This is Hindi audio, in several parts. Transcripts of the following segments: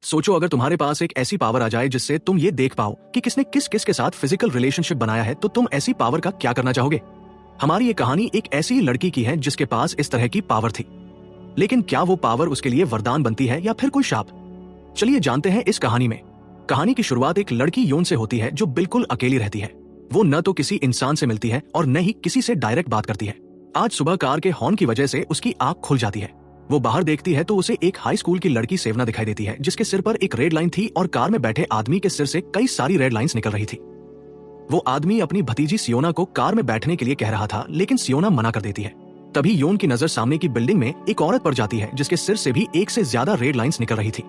सोचो अगर तुम्हारे पास एक ऐसी पावर आ जाए जिससे तुम ये देख पाओ कि किसने किस किस के साथ फिजिकल रिलेशनशिप बनाया है, तो तुम ऐसी पावर का क्या करना चाहोगे? हमारी ये कहानी एक ऐसी लड़की की है जिसके पास इस तरह की पावर थी। लेकिन क्या वो पावर उसके लिए वरदान बनती है या फिर कोई शाप? चलिए जानते हैं इस कहानी में। कहानी की शुरुआत एक लड़की योन से होती है जो बिल्कुल अकेली रहती है। वो न तो किसी इंसान से मिलती है और न ही किसी से डायरेक्ट बात करती है। आज सुबह कार के हॉर्न की वजह से उसकी आंख खुल जाती है। वो बाहर देखती है तो उसे एक हाई स्कूल की लड़की सेवना दिखाई देती है जिसके सिर पर एक रेड लाइन थी और कार में बैठे आदमी के सिर से कई सारी रेड लाइंस निकल रही थी। वो आदमी अपनी भतीजी सियोना को कार में बैठने के लिए कह रहा था, लेकिन सियोना मना कर देती है। तभी योन की नजर सामने की बिल्डिंग में एक औरत पर जाती है जिसके सिर से भी एक से ज्यादा रेड लाइंस निकल रही थी।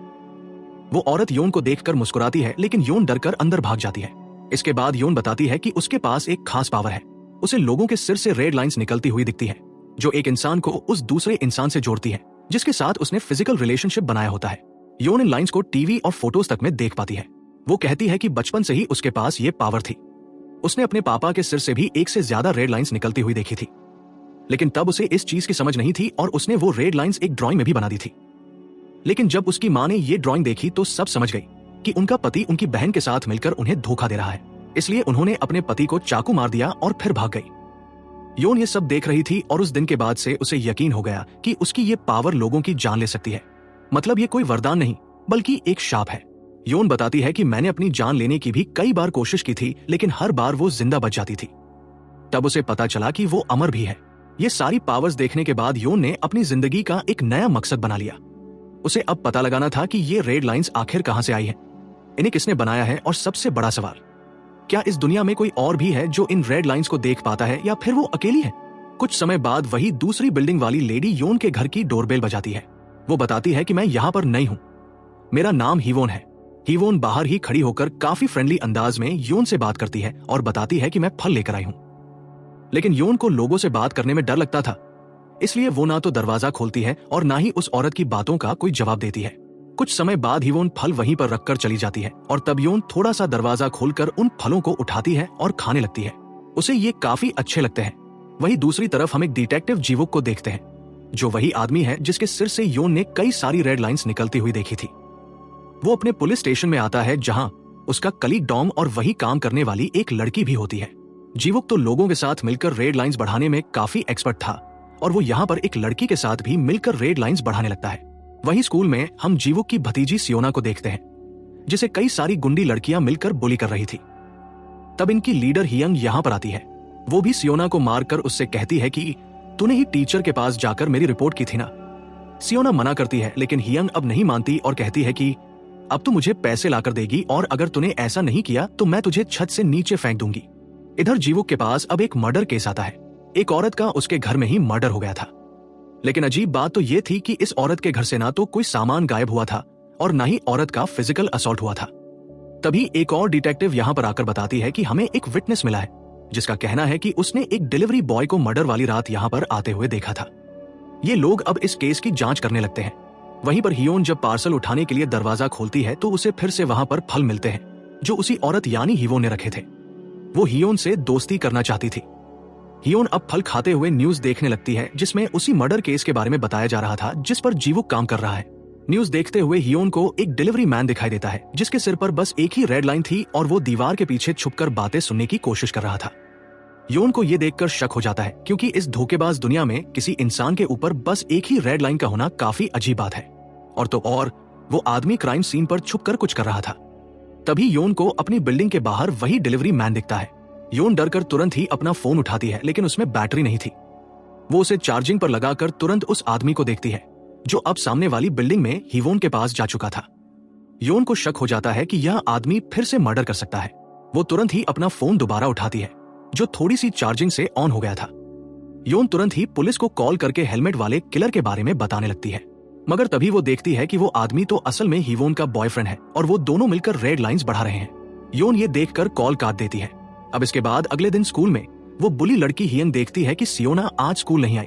वो औरत योन को देखकर मुस्कुराती है, लेकिन योन डरकर अंदर भाग जाती है। इसके बाद योन बताती है कि उसके पास एक खास पावर है। उसे लोगों के सिर से रेड लाइंस निकलती हुई दिखती है, जो एक इंसान को उस दूसरे इंसान से जोड़ती है जिसके साथ उसने फिजिकल रिलेशनशिप बनाया होता है। योन इन लाइंस को टीवी और फोटोज तक में देख पाती है। वो कहती है कि बचपन से ही उसके पास ये पावर थी। उसने अपने पापा के सिर से भी एक से ज्यादा रेड लाइंस निकलती हुई देखी थी, लेकिन तब उसे इस चीज की समझ नहीं थी और उसने वो रेड लाइंस एक ड्राइंग में भी बना दी थी। लेकिन जब उसकी माँ ने ये ड्राइंग देखी तो सब समझ गई कि उनका पति उनकी बहन के साथ मिलकर उन्हें धोखा दे रहा है। इसलिए उन्होंने अपने पति को चाकू मार दिया और फिर भाग गई। योन ये सब देख रही थी और उस दिन के बाद से उसे यकीन हो गया कि उसकी ये पावर लोगों की जान ले सकती है। मतलब ये कोई वरदान नहीं बल्कि एक शाप है। योन बताती है कि मैंने अपनी जान लेने की भी कई बार कोशिश की थी, लेकिन हर बार वो जिंदा बच जाती थी। तब उसे पता चला कि वो अमर भी है। ये सारी पावर्स देखने के बाद योन ने अपनी जिंदगी का एक नया मकसद बना लिया। उसे अब पता लगाना था कि ये रेड लाइंस आखिर कहां से आई है, इन्हें किसने बनाया है, और सबसे बड़ा सवाल, क्या इस दुनिया में कोई और भी है जो इन रेड लाइंस को देख पाता है या फिर वो अकेली है? कुछ समय बाद वही दूसरी बिल्डिंग वाली लेडी योन के घर की डोरबेल बजाती है। वो बताती है कि मैं यहाँ पर नई हूँ, मेरा नाम हीवोन है। हीवोन बाहर ही खड़ी होकर काफी फ्रेंडली अंदाज में योन से बात करती है और बताती है कि मैं फल लेकर आई हूँ। लेकिन योन को लोगों से बात करने में डर लगता था, इसलिए वो ना तो दरवाजा खोलती है और ना ही उस औरत की बातों का कोई जवाब देती है। कुछ समय बाद हीवोन फल वहीं पर रखकर चली जाती है और तब योन थोड़ा सा दरवाजा खोलकर उन फलों को उठाती है और खाने लगती है। उसे ये काफी अच्छे लगते हैं। वहीं दूसरी तरफ हम एक डिटेक्टिव जीवुक को देखते हैं, जो वही आदमी है जिसके सिर से योन ने कई सारी रेड लाइंस निकलती हुई देखी थी। वो अपने पुलिस स्टेशन में आता है जहां उसका कलीग डॉम और वही काम करने वाली एक लड़की भी होती है। जीवुक तो लोगों के साथ मिलकर रेड लाइंस बढ़ाने में काफी एक्सपर्ट था और वो यहाँ पर एक लड़की के साथ भी मिलकर रेड लाइंस बढ़ाने लगता है। वही स्कूल में हम जीवुक की भतीजी सियोना को देखते हैं, जिसे कई सारी गुंडी लड़कियां मिलकर बुली कर रही थी। तब इनकी लीडर हियंग यहाँ पर आती है। वो भी सियोना को मारकर उससे कहती है कि तूने ही टीचर के पास जाकर मेरी रिपोर्ट की थी ना। सियोना मना करती है, लेकिन हियंग अब नहीं मानती और कहती है कि अब तू मुझे पैसे लाकर देगी और अगर तूने ऐसा नहीं किया तो मैं तुझे छत से नीचे फेंक दूंगी। इधर जीवुक के पास अब एक मर्डर केस आता है। एक औरत का उसके घर में ही मर्डर हो गया था। लेकिन अजीब बात तो ये थी कि इस औरत के घर से ना तो कोई सामान गायब हुआ था और ना ही औरत का फिजिकल असॉल्ट हुआ था। तभी एक और डिटेक्टिव यहाँ पर आकर बताती है कि हमें एक विटनेस मिला है जिसका कहना है कि उसने एक डिलीवरी बॉय को मर्डर वाली रात यहाँ पर आते हुए देखा था। ये लोग अब इस केस की जांच करने लगते हैं। वहीं पर हियोन जब पार्सल उठाने के लिए दरवाजा खोलती है तो उसे फिर से वहां पर फल मिलते हैं जो उसी औरत यानी हिवोन ने रखे थे। वो हियोन से दोस्ती करना चाहती थी। हियोन अब फल खाते हुए न्यूज देखने लगती है जिसमें उसी मर्डर केस के बारे में बताया जा रहा था जिस पर जीवुक काम कर रहा है। न्यूज देखते हुए हियोन को एक डिलीवरी मैन दिखाई देता है जिसके सिर पर बस एक ही रेड लाइन थी और वो दीवार के पीछे छुपकर बातें सुनने की कोशिश कर रहा था। योन को ये देखकर शक हो जाता है क्योंकि इस धोखेबाज दुनिया में किसी इंसान के ऊपर बस एक ही रेड लाइन का होना काफी अजीब बात है। और तो और वो आदमी क्राइम सीन पर छुपकर कुछ कर रहा था। तभी योन को अपनी बिल्डिंग के बाहर वही डिलीवरी मैन दिखता है। योन डरकर तुरंत ही अपना फोन उठाती है, लेकिन उसमें बैटरी नहीं थी। वो उसे चार्जिंग पर लगाकर तुरंत उस आदमी को देखती है जो अब सामने वाली बिल्डिंग में हिवोन के पास जा चुका था। योन को शक हो जाता है कि यह आदमी फिर से मर्डर कर सकता है। वो तुरंत ही अपना फोन दोबारा उठाती है जो थोड़ी सी चार्जिंग से ऑन हो गया था। योन तुरंत ही पुलिस को कॉल करके हेलमेट वाले किलर के बारे में बताने लगती है, मगर तभी वो देखती है कि वो आदमी तो असल में हिवोन का बॉयफ्रेंड है और वो दोनों मिलकर रेड लाइंस बढ़ा रहे हैं। योन ये देखकर कॉल काट देती है। अब इसके बाद अगले दिन स्कूल में वो बुली लड़की हियंग देखती है कि सियोना आज स्कूल नहीं आई।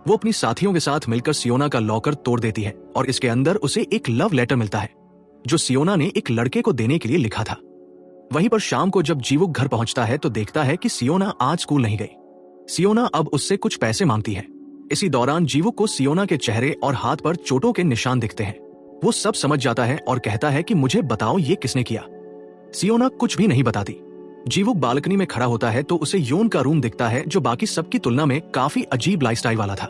वो अपनी साथियों के साथ मिलकर सियोना का लॉकर तोड़ देती है और इसके अंदर उसे एक लव लेटर मिलता है जो सियोना ने एक लड़के को देने के लिए लिखा था। वहीं पर शाम को जब जीवुक घर पहुंचता है तो देखता है कि सियोना आज स्कूल नहीं गई। सियोना अब उससे कुछ पैसे मांगती है। इसी दौरान जीवुक को सियोना के चेहरे और हाथ पर चोटों के निशान दिखते हैं। वो सब समझ जाता है और कहता है कि मुझे बताओ ये किसने किया। सियोना कुछ भी नहीं बताती। जीवुक बालकनी में खड़ा होता है तो उसे योन का रूम दिखता है जो बाकी सबकी तुलना में काफी अजीब लाइफस्टाइल वाला था।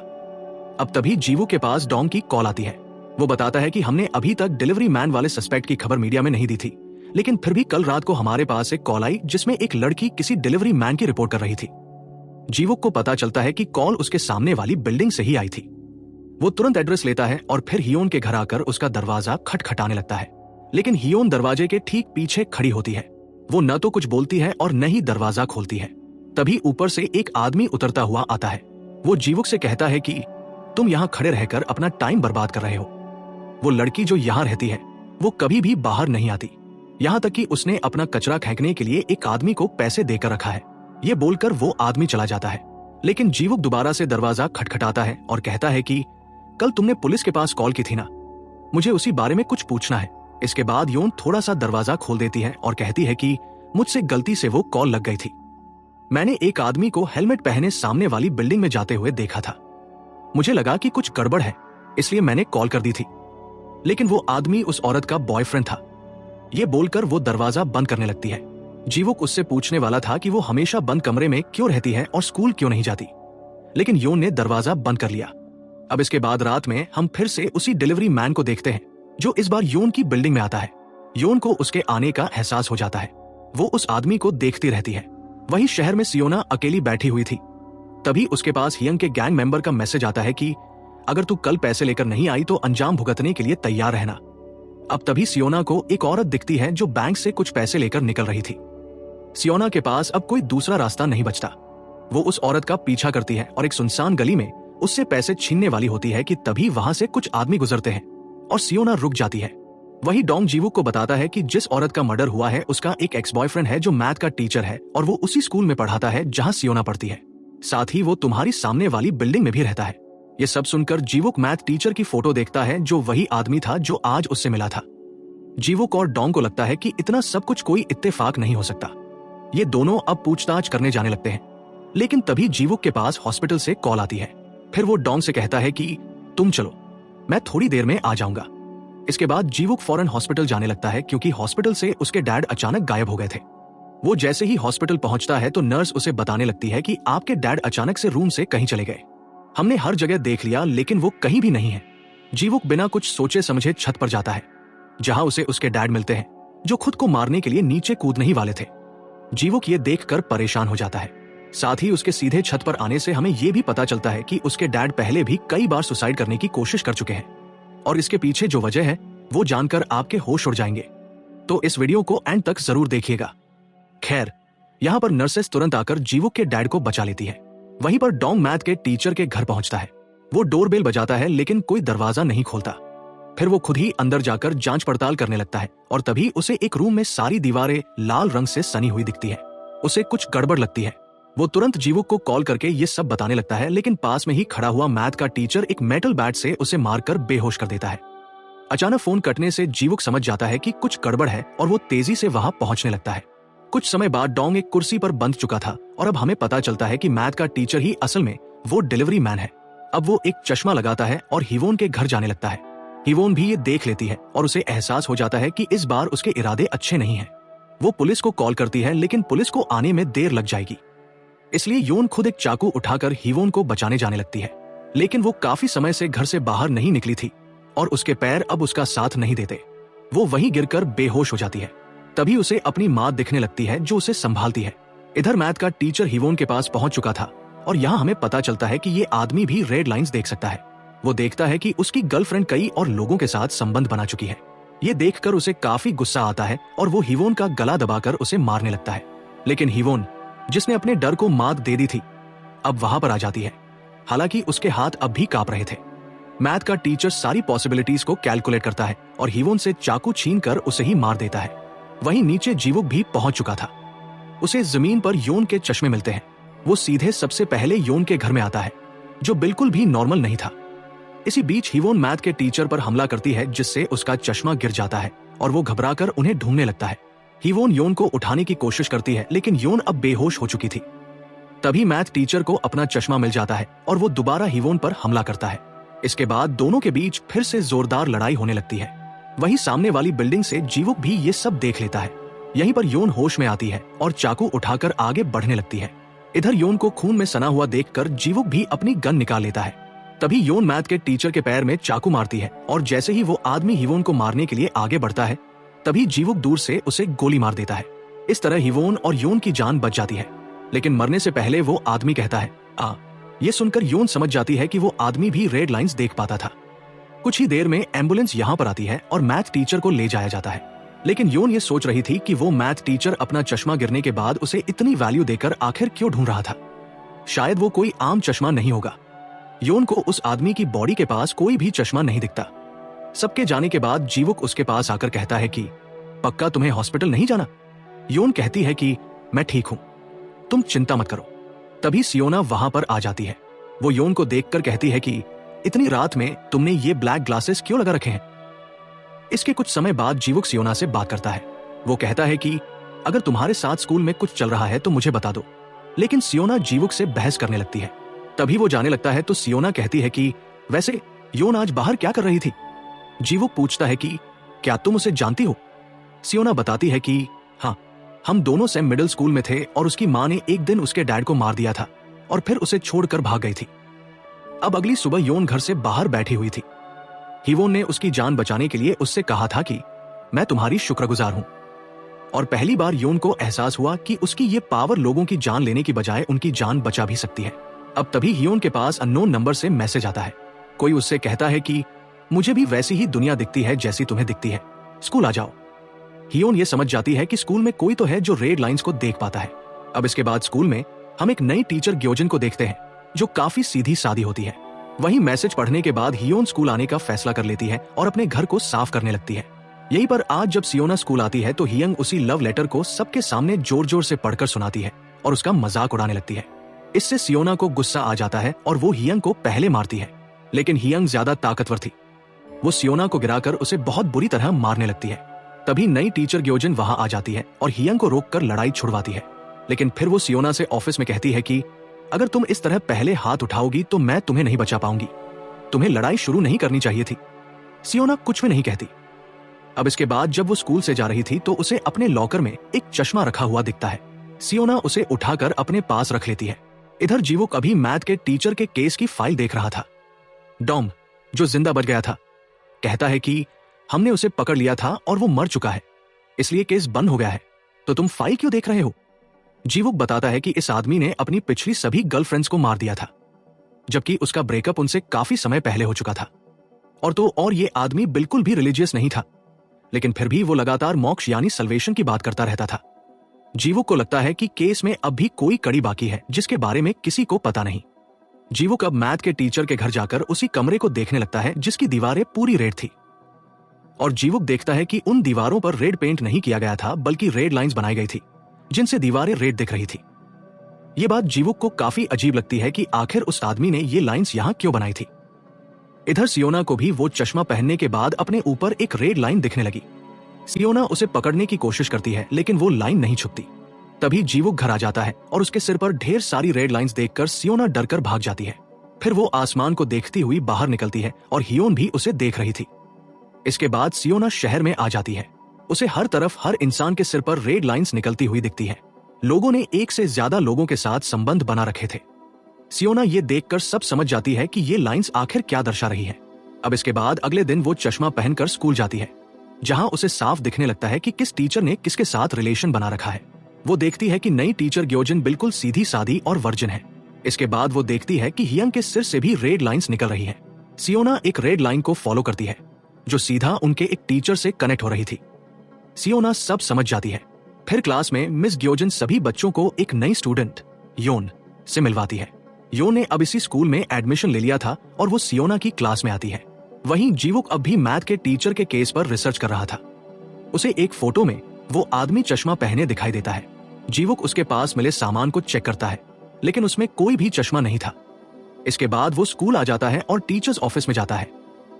अब तभी जीवुक के पास डोंग की कॉल आती है। वो बताता है कि हमने अभी तक डिलीवरी मैन वाले सस्पेक्ट की खबर मीडिया में नहीं दी थी, लेकिन फिर भी कल रात को हमारे पास एक कॉल आई जिसमें एक लड़की किसी डिलीवरी मैन की रिपोर्ट कर रही थी। जीवुक को पता चलता है कि कॉल उसके सामने वाली बिल्डिंग से ही आई थी। वो तुरंत एड्रेस लेता है और फिर हियोन के घर आकर उसका दरवाजा खटखटाने लगता है, लेकिन हियोन दरवाजे के ठीक पीछे खड़ी होती है। वो न तो कुछ बोलती है और न ही दरवाजा खोलती है। तभी ऊपर से एक आदमी उतरता हुआ आता है। वो जीवुक से कहता है कि तुम यहाँ खड़े रहकर अपना टाइम बर्बाद कर रहे हो। वो लड़की जो यहाँ रहती है वो कभी भी बाहर नहीं आती, यहाँ तक कि उसने अपना कचरा फेंकने के लिए एक आदमी को पैसे देकर रखा है। ये बोलकर वो आदमी चला जाता है, लेकिन जीवुक दोबारा से दरवाजा खटखटाता है और कहता है कि कल तुमने पुलिस के पास कॉल की थी ना, मुझे उसी बारे में कुछ पूछना है। इसके बाद योन थोड़ा सा दरवाजा खोल देती है और कहती है कि मुझसे गलती से वो कॉल लग गई थी। मैंने एक आदमी को हेलमेट पहने सामने वाली बिल्डिंग में जाते हुए देखा था। मुझे लगा कि कुछ गड़बड़ है, इसलिए मैंने कॉल कर दी थी, लेकिन वो आदमी उस औरत का बॉयफ्रेंड था। ये बोलकर वो दरवाजा बंद करने लगती है। जीवुक उससे पूछने वाला था कि वो हमेशा बंद कमरे में क्यों रहती है और स्कूल क्यों नहीं जाती, लेकिन योन ने दरवाजा बंद कर लिया। अब इसके बाद रात में हम फिर से उसी डिलीवरी मैन को देखते हैं जो इस बार योन की बिल्डिंग में आता है। योन को उसके आने का एहसास हो जाता है। वो उस आदमी को देखती रहती है। वही शहर में सियोना अकेली बैठी हुई थी। तभी उसके पास हियंग के गैंग मेंबर का मैसेज आता है कि अगर तू कल पैसे लेकर नहीं आई तो अंजाम भुगतने के लिए तैयार रहना। अब तभी सियोना को एक औरत दिखती है जो बैंक से कुछ पैसे लेकर निकल रही थी। सियोना के पास अब कोई दूसरा रास्ता नहीं बचता। वो उस औरत का पीछा करती है और एक सुनसान गली में उससे पैसे छीनने वाली होती है कि तभी वहां से कुछ आदमी गुजरते हैं और सियोना रुक जाती है। वही डोंग जीवुक को बताता है कि जिस औरत का मर्डर हुआ है उसका एक एक्स बॉयफ्रेंड है जो मैथ का टीचर है और वो उसी स्कूल में पढ़ाता है जहां सियोना पढ़ती है। साथ ही वो तुम्हारी सामने वाली बिल्डिंग में भी रहता है। ये सब सुनकर जीवुक मैथ टीचर की फोटो देखता है जो वही आदमी था जो आज उससे मिला था। जीवुक और डोंग को लगता है कि इतना सब कुछ कोई इत्तेफाक नहीं हो सकता। ये दोनों अब पूछताछ करने जाने लगते हैं, लेकिन तभी जीवुक के पास हॉस्पिटल से कॉल आती है। फिर वो डोंग से कहता है कि तुम चलो, मैं थोड़ी देर में आ जाऊंगा। इसके बाद जीवुक फौरन हॉस्पिटल जाने लगता है क्योंकि हॉस्पिटल से उसके डैड अचानक गायब हो गए थे। वो जैसे ही हॉस्पिटल पहुंचता है तो नर्स उसे बताने लगती है कि आपके डैड अचानक से रूम से कहीं चले गए। हमने हर जगह देख लिया लेकिन वो कहीं भी नहीं है। जीवुक बिना कुछ सोचे समझे छत पर जाता है जहां उसे उसके डैड मिलते हैं जो खुद को मारने के लिए नीचे कूदने ही वाले थे। जीवुक ये देखकर परेशान हो जाता है। साथ ही उसके सीधे छत पर आने से हमें यह भी पता चलता है कि उसके डैड पहले भी कई बार सुसाइड करने की कोशिश कर चुके हैं और इसके पीछे जो वजह है वो जानकर आपके होश उड़ जाएंगे। तो इस वीडियो को एंड तक जरूर देखिएगा। खैर, यहाँ पर नर्सेस तुरंत आकर जीवुक के डैड को बचा लेती है। वहीं पर डोंग मैथ के टीचर के घर पहुंचता है। वो डोरबेल बजाता है लेकिन कोई दरवाजा नहीं खोलता। फिर वो खुद ही अंदर जाकर जांच पड़ताल करने लगता है और तभी उसे एक रूम में सारी दीवारें लाल रंग से सनी हुई दिखती है। उसे कुछ गड़बड़ लगती है। वो तुरंत जीवुक को कॉल करके ये सब बताने लगता है, लेकिन पास में ही खड़ा हुआ मैथ का टीचर एक मेटल बैट से उसे मारकर बेहोश कर देता है। अचानक फोन कटने से जीवुक समझ जाता है कि कुछ गड़बड़ है और वो तेजी से वहां पहुंचने लगता है। कुछ समय बाद डोंग एक कुर्सी पर बंध चुका था और अब हमें पता चलता है कि मैथ का टीचर ही असल में वो डिलीवरी मैन है। अब वो एक चश्मा लगाता है और हिवोन के घर जाने लगता है। हिवोन भी ये देख लेती है और उसे एहसास हो जाता है कि इस बार उसके इरादे अच्छे नहीं हैं। वो पुलिस को कॉल करती है लेकिन पुलिस को आने में देर लग जाएगी, इसलिए योन खुद एक चाकू उठाकर हिवोन को बचाने जाने लगती है। लेकिन वो काफी समय से घर से बाहर नहीं निकली थी और उसके पैर अब उसका साथ नहीं देते। वो वहीं गिरकर बेहोश हो जाती है। तभी उसे अपनी माँ दिखने लगती है जो उसे संभालती है। इधर मैथ का टीचर हिवोन के पास पहुंच चुका था और यहाँ हमें पता चलता है कि ये आदमी भी रेड लाइंस देख सकता है। वो देखता है कि उसकी गर्लफ्रेंड कई और लोगों के साथ संबंध बना चुकी है। ये देखकर उसे काफी गुस्सा आता है और वो हिवोन का गला दबाकर उसे मारने लगता है। लेकिन हिवोन, जिसने अपने डर को मात दे दी थी, अब वहां पर आ जाती है। हालांकि उसके हाथ अब भी कांप रहे थे। मैथ का टीचर सारी पॉसिबिलिटीज को कैलकुलेट करता है और हिवोन से चाकू छीनकर उसे ही मार देता है। वहीं नीचे जीवुक भी पहुंच चुका था। उसे जमीन पर योन के चश्मे मिलते हैं। वो सीधे सबसे पहले योन के घर में आता है, जो बिल्कुल भी नॉर्मल नहीं था। इसी बीच हिवोन मैथ के टीचर पर हमला करती है जिससे उसका चश्मा गिर जाता है और वो घबराकर उन्हें ढूंढने लगता है। हिवोन योन को उठाने की कोशिश करती है लेकिन योन अब बेहोश हो चुकी थी। तभी मैथ टीचर को अपना चश्मा मिल जाता है और वो दोबारा हिवोन पर हमला करता है। इसके बाद दोनों के बीच फिर से जोरदार लड़ाई होने लगती है। वही सामने वाली बिल्डिंग से जीवुक भी ये सब देख लेता है। यहीं पर योन होश में आती है और चाकू उठाकर आगे बढ़ने लगती है। इधर योन को खून में सना हुआ देखकर जीवुक भी अपनी गन निकाल लेता है। तभी योन मैथ के टीचर के पैर में चाकू मारती है और जैसे ही वो आदमी हिवोन को मारने के लिए आगे बढ़ता है, तभी जीवुक दूर से उसे गोली मार देता है। इस तरह हिवोन और योन की जान बच जाती है। लेकिन मरने से पहले वो आदमी कहता है आ। ये सुनकर योन समझ जाती है कि वो आदमी भी रेड लाइंस देख पाता था। कुछ ही देर में एम्बुलेंस यहाँ पर आती है और मैथ टीचर को ले जाया जाता है। लेकिन योन ये सोच रही थी कि वो मैथ टीचर अपना चश्मा गिरने के बाद उसे इतनी वैल्यू देकर आखिर क्यों ढूंढ रहा था। शायद वो कोई आम चश्मा नहीं होगा। योन को उस आदमी की बॉडी के पास कोई भी चश्मा नहीं दिखता। सबके जाने के बाद जीवुक उसके पास आकर कहता है कि पक्का तुम्हें हॉस्पिटल नहीं जाना। योन कहती है कि मैं ठीक हूं, तुम चिंता मत करो। तभी सियोना वहां पर आ जाती है। वो योन को देखकर कहती है कि इतनी रात में तुमने ये ब्लैक ग्लासेस क्यों लगा रखे हैं। इसके कुछ समय बाद जीवुक सियोना से बात करता है। वो कहता है कि अगर तुम्हारे साथ स्कूल में कुछ चल रहा है तो मुझे बता दो। लेकिन सियोना जीवुक से बहस करने लगती है। तभी वो जाने लगता है तो सियोना कहती है कि वैसे योन आज बाहर क्या कर रही थी। जीवुक पूछता है कि क्या तुम उसे जानती हो। सियोना बताती है कि हाँ, हम दोनों सेम मिडिल स्कूल में थे और उसकी माँ ने एक दिन उसके डैड को मार दिया था और फिर उसे छोड़कर भाग गई थी। अब अगली सुबह योन घर से बाहर बैठी हुई थी। हिवोन ने उसकी जान बचाने के लिए उससे कहा था कि मैं तुम्हारी शुक्रगुजार हूं। और पहली बार योन को एहसास हुआ कि उसकी ये पावर लोगों की जान लेने की बजाय उनकी जान बचा भी सकती है। अब तभी हियोन के पास अननोन नंबर से मैसेज आता है। कोई उससे कहता है कि मुझे भी वैसी ही दुनिया दिखती है जैसी तुम्हें दिखती है, स्कूल आ जाओ। हियोन ये समझ जाती है कि स्कूल में कोई तो है जो रेड लाइंस को देख पाता है। अब इसके बाद स्कूल में हम एक नई टीचर ग्योजन को देखते हैं जो काफी सीधी सादी होती है। वहीं मैसेज पढ़ने के बाद हियोन स्कूल आने का फैसला कर लेती है और अपने घर को साफ करने लगती है। यहीं पर आज जब सियोना स्कूल आती है तो हियंग उसी लव लेटर को सबके सामने जोर जोर से पढ़कर सुनाती है और उसका मजाक उड़ाने लगती है। इससे सियोना को गुस्सा आ जाता है और वो हियंग को पहले मारती है। लेकिन हियंग ज्यादा ताकतवर थी। वो सियोना को गिराकर उसे बहुत बुरी तरह मारने लगती है। तभी नई टीचर ग्योजन वहां आ जाती है और हियंग को रोककर लड़ाई छुड़वाती है। लेकिन फिर वो सियोना से ऑफिस में कहती है कि अगर तुम इस तरह पहले हाथ उठाओगी तो मैं तुम्हें नहीं बचा पाऊंगी। तुम्हें लड़ाई शुरू नहीं करनी चाहिए थी। सियोना कुछ भी नहीं कहती। अब इसके बाद जब वो स्कूल से जा रही थी तो उसे अपने लॉकर में एक चश्मा रखा हुआ दिखता है। सियोना उसे उठाकर अपने पास रख लेती है। इधर जीवुक अभी मैथ के टीचर के केस की फाइल देख रहा था। डॉम, जो जिंदा बच गया था, कहता है कि हमने उसे पकड़ लिया था और वो मर चुका है, इसलिए केस बंद हो गया है। तो तुम फाइल क्यों देख रहे हो। जीवुक बताता है कि इस आदमी ने अपनी पिछली सभी गर्लफ्रेंड्स को मार दिया था, जबकि उसका ब्रेकअप उनसे काफी समय पहले हो चुका था। और ये आदमी बिल्कुल भी रिलीजियस नहीं था, लेकिन फिर भी वो लगातार मोक्ष यानी सल्वेशन की बात करता रहता था। जीवुक को लगता है कि केस में अब भी कोई कड़ी बाकी है जिसके बारे में किसी को पता नहीं। जीवुक अब मैथ के टीचर के घर जाकर उसी कमरे को देखने लगता है जिसकी दीवारें पूरी रेड थी। और जीवुक देखता है कि उन दीवारों पर रेड पेंट नहीं किया गया था, बल्कि रेड लाइंस बनाई गई थी जिनसे दीवारें रेड दिख रही थी। ये बात जीवुक को काफी अजीब लगती है कि आखिर उस आदमी ने ये लाइंस यहां क्यों बनाई थी। इधर सियोना को भी वो चश्मा पहनने के बाद अपने ऊपर एक रेड लाइन दिखने लगी। सियोना उसे पकड़ने की कोशिश करती है लेकिन वो लाइन नहीं छुपती। तभी जीवुक घर आ जाता है और उसके सिर पर ढेर सारी रेड लाइंस देखकर सियोना डरकर भाग जाती है। फिर वो आसमान को देखती हुई बाहर निकलती है और हियोन भी उसे देख रही थी। इसके बाद सियोना शहर में आ जाती है। उसे हर तरफ हर इंसान के सिर पर रेड लाइंस निकलती हुई दिखती है। लोगों ने एक से ज्यादा लोगों के साथ संबंध बना रखे थे। सियोना ये देखकर सब समझ जाती है कि ये लाइंस आखिर क्या दर्शा रही है। अब इसके बाद अगले दिन वो चश्मा पहनकर स्कूल जाती है, जहां उसे साफ दिखने लगता है कि किस टीचर ने किसके साथ रिलेशन बना रखा है। वो देखती है कि नई टीचर ग्योजन बिल्कुल सीधी सादी और वर्जिन है। इसके बाद वो देखती है कि हियंग के सिर से भी रेड लाइंस निकल रही है। सियोना एक रेड लाइन को फॉलो करती है जो सीधा उनके एक टीचर से कनेक्ट हो रही थी। सियोना सब समझ जाती है। फिर क्लास में मिस ग्योजन सभी बच्चों को एक नई स्टूडेंट योन से मिलवाती है। योन ने अब इसी स्कूल में एडमिशन ले लिया था और वो सियोना की क्लास में आती है। वहीं जीवुक अब भी मैथ के टीचर के केस पर रिसर्च कर रहा था। उसे एक फोटो में वो आदमी चश्मा पहने दिखाई देता है। जीवुक उसके पास मिले सामान को चेक करता है, लेकिन उसमें कोई भी चश्मा नहीं था। इसके बाद वो स्कूल आ जाता है और टीचर्स ऑफिस में जाता है,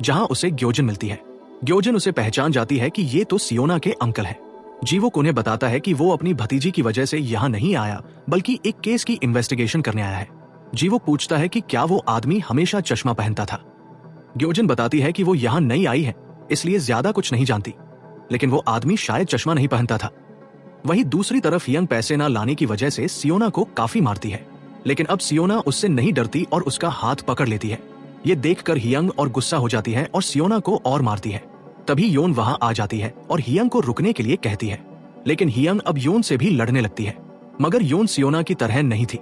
जहां उसे ग्योजन मिलती है। ग्योजन उसे पहचान जाती है कि ये तो सियोना के अंकल हैं। जीवुक उन्हें बताता है कि वो अपनी भतीजी की वजह से यहाँ नहीं आया, बल्कि एक केस की इन्वेस्टिगेशन करने आया है। जीवुक पूछता है कि क्या वो आदमी हमेशा चश्मा पहनता था। ग्योजन बताती है कि वो यहाँ नई आई है इसलिए ज्यादा कुछ नहीं जानती, लेकिन वो आदमी शायद चश्मा नहीं पहनता था। वहीं दूसरी तरफ हियंग पैसे ना लाने की वजह से सियोना को काफी मारती है, लेकिन अब सियोना उससे नहीं डरती और उसका हाथ पकड़ लेती है। ये देखकर हियंग और गुस्सा हो जाती है और सियोना को और मारती है। तभी योन वहां आ जाती है और हियंग को रुकने के लिए कहती है, लेकिन हियंग अब योन से भी लड़ने लगती है। मगर योन सियोना की तरह नहीं थी।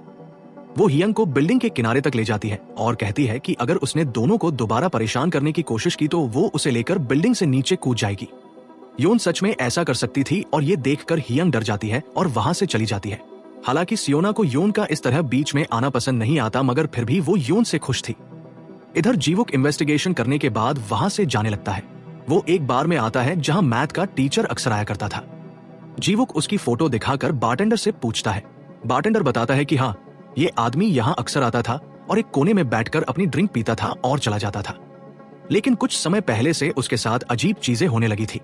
वो हियंग को बिल्डिंग के किनारे तक ले जाती है और कहती है कि अगर उसने दोनों को दोबारा परेशान करने की कोशिश की तो वो उसे लेकर बिल्डिंग से नीचे कूद जाएगी। योन सच में ऐसा कर सकती थी और ये देखकर हियंग डर जाती है और वहां से चली जाती है। हालांकि सियोना को योन का इस तरह बीच में आना पसंद नहीं आता, मगर फिर भी वो योन से खुश थी। इधर जीवुक इन्वेस्टिगेशन करने के बाद वहां से जाने लगता है। वो एक बार में आता है जहां मैथ का टीचर अक्सर आया करता था। जीवुक उसकी फोटो दिखाकर बारटेंडर से पूछता है। बारटेंडर बताता है कि हाँ, ये आदमी यहाँ अक्सर आता था और एक कोने में बैठकर अपनी ड्रिंक पीता था और चला जाता था, लेकिन कुछ समय पहले से उसके साथ अजीब चीजें होने लगी थी।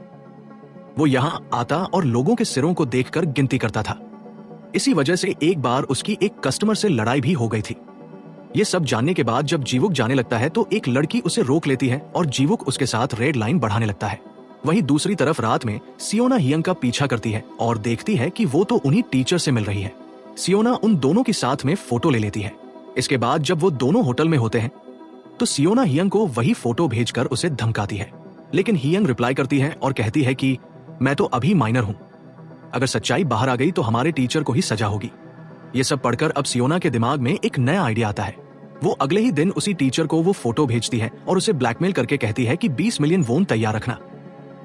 वो यहाँ आता और लोगों के सिरों को देखकर गिनती करता था। इसी वजह से एक बार उसकी एक कस्टमर से लड़ाई भी हो गई थी। ये सब जानने के बाद जब जीवुक जाने लगता है तो एक लड़की उसे रोक लेती है और जीवुक उसके साथ रेड लाइन बढ़ाने लगता है। वहीं दूसरी तरफ रात में सियोना हियंग का पीछा करती है और देखती है कि वो तो उन्हीं टीचर से मिल रही है। सियोना उन दोनों की साथ में फोटो ले लेती है। इसके बाद जब वो दोनों होटल में होते हैं तो सियोना हियंग को वही फोटो भेजकर उसे धमकाती है, लेकिन हियंग रिप्लाई करती है और कहती है कि मैं तो अभी माइनर हूं, अगर सच्चाई बाहर आ गई तो हमारे टीचर को ही सजा होगी। ये सब पढ़कर अब सियोना के दिमाग में एक नया आइडिया आता है। वो अगले ही दिन उसी टीचर को वो फोटो भेजती है और उसे ब्लैकमेल करके कहती है कि 20 मिलियन वोन तैयार रखना।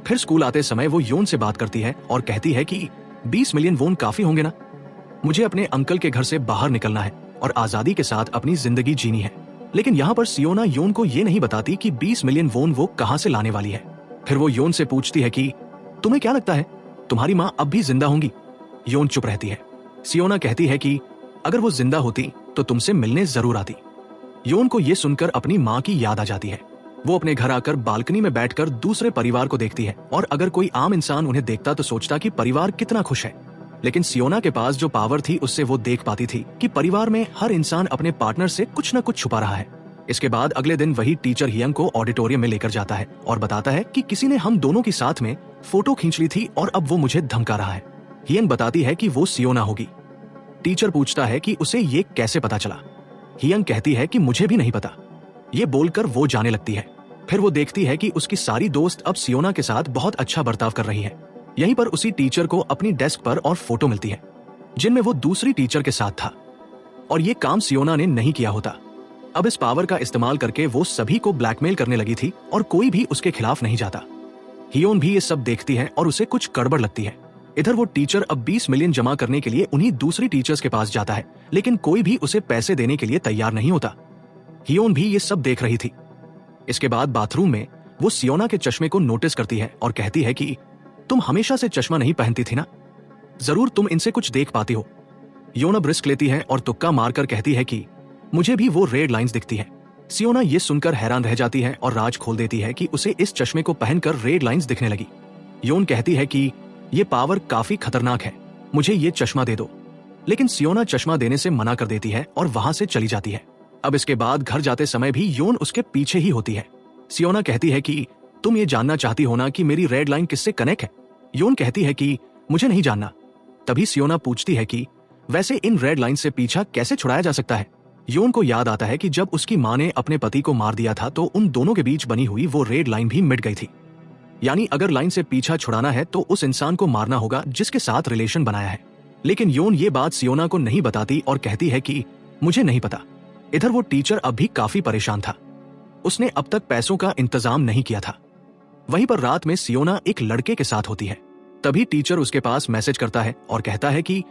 फिर स्कूल आते समय वो योन से बात करती है और कहती है कि 20 मिलियन वोन काफी होंगे ना, मुझे अपने अंकल के घर से बाहर निकलना है और आजादी के साथ अपनी जिंदगी जीनी है। लेकिन यहाँ पर सियोना योन को ये नहीं बताती कि 20 मिलियन वोन वो कहाँ से लाने वाली है। फिर वो योन से पूछती है कि तुम्हें क्या लगता है, तुम्हारी माँ अब भी जिंदा होंगी? योन चुप रहती है। सियोना कहती है कि अगर वो जिंदा होती तो तुमसे मिलने जरूर आती। योन को ये सुनकर अपनी माँ की याद आ जाती है। वो अपने घर आकर बालकनी में बैठकर दूसरे परिवार को देखती है और अगर कोई आम इंसान उन्हें देखता तो सोचता कि परिवार कितना खुश है। लेकिन सियोना के पास जो पावर थी उससे वो देख पाती थी कि परिवार में हर इंसान अपने पार्टनर से कुछ न कुछ छुपा रहा है। इसके बाद अगले दिन वही टीचर हियंग को ऑडिटोरियम में लेकर जाता है और बताता है कि किसी ने हम दोनों की साथ में फोटो खींच ली थी और अब वो मुझे धमका रहा है। हियंग बताती है कि वो सियोना होगी। टीचर पूछता है कि उसे ये कैसे पता चला। हियंग कहती है कि मुझे भी नहीं पता। ये बोलकर वो जाने लगती है। फिर वो देखती है कि उसकी सारी दोस्त अब सियोना के साथ बहुत अच्छा बर्ताव कर रही है। यहीं पर उसी टीचर को अपनी डेस्क पर और फोटो मिलती है जिनमें वो दूसरी टीचर के साथ था, और ये काम सियोना ने नहीं किया होता। अब इस पावर का इस्तेमाल करके वो सभी को ब्लैकमेल करने लगी थी और कोई भी उसके खिलाफ नहीं जाता। हियोन भी ये सब देखती है और उसे कुछ गड़बड़ लगती है। इधर वो टीचर अब 20 मिलियन जमा करने के लिए उन्हीं दूसरी टीचर्स के पास जाता है, लेकिन कोई भी उसे पैसे देने के लिए तैयार नहीं होता। हियोन भी ये सब देख रही थी। इसके बाद बाथरूम में वो सियोना के चश्मे को नोटिस करती है और कहती है कि तुम हमेशा से चश्मा नहीं पहनती थी ना, जरूर तुम इनसे कुछ देख पाती हो। योन अब रिस्क लेती है और तुक्का मारकर कहती है कि मुझे भी वो रेड लाइंस दिखती है। सियोना ये सुनकर हैरान रह जाती है और राज खोल देती है कि उसे इस चश्मे को पहनकर रेड लाइंस दिखने लगी। योन कहती है कि ये पावर काफी खतरनाक है, मुझे ये चश्मा दे दो। लेकिन सियोना चश्मा देने से मना कर देती है और वहां से चली जाती है। अब इसके बाद घर जाते समय भी योन उसके पीछे ही होती है। सियोना कहती है कि तुम ये जानना चाहती हो ना कि मेरी रेड लाइन किससे कनेक्ट है? योन कहती है कि मुझे नहीं जानना। तभी सियोना पूछती है कि वैसे इन रेड लाइन से पीछा कैसे छुड़ाया जा सकता है? योन को याद आता है कि जब उसकी माँ ने अपने पति को मार दिया था तो उन दोनों के बीच बनी हुई वो रेड लाइन भी मिट गई थी। यानी अगर लाइन से पीछा छुड़ाना है तो उस इंसान को मारना होगा जिसके साथ रिलेशन बनाया है। लेकिन योन ये बात सियोना को नहीं बताती और कहती है कि मुझे नहीं पता। इधर वो टीचर अब भी काफी परेशान था। उसने अब तक पैसों का इंतजाम नहीं किया था। वहीं पर रात में सियोना एक लड़के के साथ होती है। तभी टीचर उसके पास मैसेज करता है और कहता है कि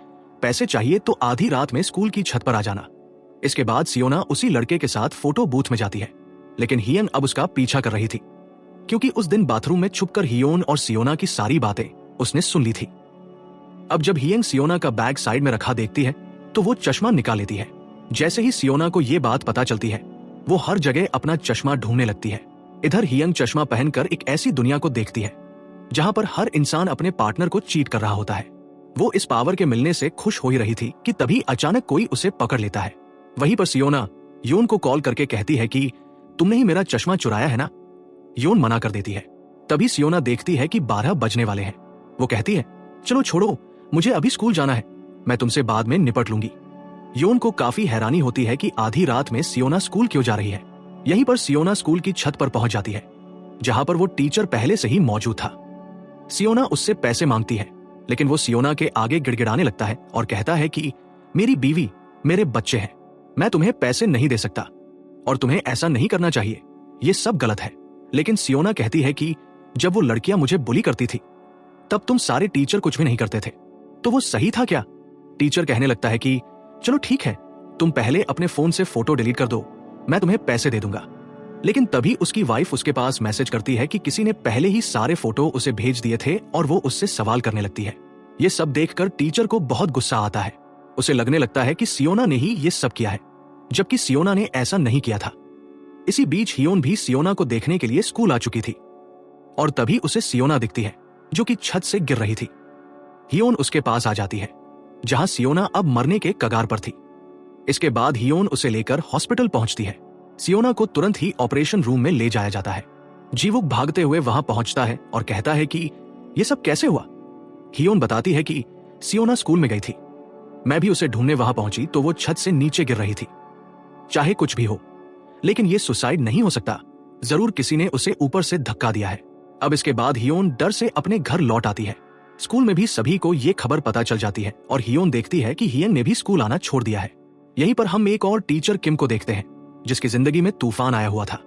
पैसे चाहिए तो आधी रात में स्कूल की छत पर आ जाना। इसके बाद सियोना उसी लड़के के साथ फोटो बूथ में जाती है, लेकिन हियंग अब उसका पीछा कर रही थी क्योंकि उस दिन बाथरूम में छुपकर हियोन और सियोना की सारी बातें उसने सुन ली थी। अब जब हियंग सियोना का बैग साइड में रखा देखती है तो वो चश्मा निकाल लेती है। जैसे ही सियोना को ये बात पता चलती है वो हर जगह अपना चश्मा ढूंढने लगती है। इधर हियंग चश्मा पहनकर एक ऐसी दुनिया को देखती है जहां पर हर इंसान अपने पार्टनर को चीट कर रहा होता है। वो इस पावर के मिलने से खुश हो ही रही थी कि तभी अचानक कोई उसे पकड़ लेता है। वहीं पर सियोना योन को कॉल करके कहती है कि तुमने ही मेरा चश्मा चुराया है ना? योन मना कर देती है। तभी सियोना देखती है कि 12 बजने वाले हैं। वो कहती है, चलो छोड़ो, मुझे अभी स्कूल जाना है, मैं तुमसे बाद में निपट लूंगी। योन को काफी हैरानी होती है कि आधी रात में सियोना स्कूल क्यों जा रही है। यहीं पर सियोना स्कूल की छत पर पहुंच जाती है, जहां पर वो टीचर पहले से ही मौजूद था। सियोना उससे पैसे मांगती है, लेकिन वो सियोना के आगे गिड़गिड़ाने लगता है और कहता है कि मेरी बीवी, मेरे बच्चे हैं, मैं तुम्हें पैसे नहीं दे सकता और तुम्हें ऐसा नहीं करना चाहिए, ये सब गलत है। लेकिन सियोना कहती है कि जब वो लड़कियां मुझे बुली करती थी तब तुम सारे टीचर कुछ भी नहीं करते थे, तो वो सही था क्या? टीचर कहने लगता है कि चलो ठीक है, तुम पहले अपने फोन से फोटो डिलीट कर दो, मैं तुम्हें पैसे दे दूंगा। लेकिन तभी उसकी वाइफ उसके पास मैसेज करती है कि किसी ने पहले ही सारे फोटो उसे भेज दिए थे और वो उससे सवाल करने लगती है। ये सब देखकर टीचर को बहुत गुस्सा आता है। उसे लगने लगता है कि सियोना ने ही ये सब किया है, जबकि सियोना ने ऐसा नहीं किया था। इसी बीच हियोन भी सियोना को देखने के लिए स्कूल आ चुकी थी और तभी उसे सियोना दिखती है जो कि छत से गिर रही थी। हियोन उसके पास आ जाती है, जहां सियोना अब मरने के कगार पर थी। इसके बाद हियोन उसे लेकर हॉस्पिटल पहुंचती है। सियोना को तुरंत ही ऑपरेशन रूम में ले जाया जाता है। जीवुक भागते हुए वहां पहुंचता है और कहता है कि यह सब कैसे हुआ। हियोन बताती है कि सियोना स्कूल में गई थी, मैं भी उसे ढूंढने वहां पहुंची तो वो छत से नीचे गिर रही थी। चाहे कुछ भी हो, लेकिन ये सुसाइड नहीं हो सकता, जरूर किसी ने उसे ऊपर से धक्का दिया है। अब इसके बाद हियोन डर से अपने घर लौट आती है। स्कूल में भी सभी को ये खबर पता चल जाती है और हियोन देखती है कि हियन ने भी स्कूल आना छोड़ दिया है। यहीं पर हम एक और टीचर किम को देखते हैं, जिसकी जिंदगी में तूफान आया हुआ था।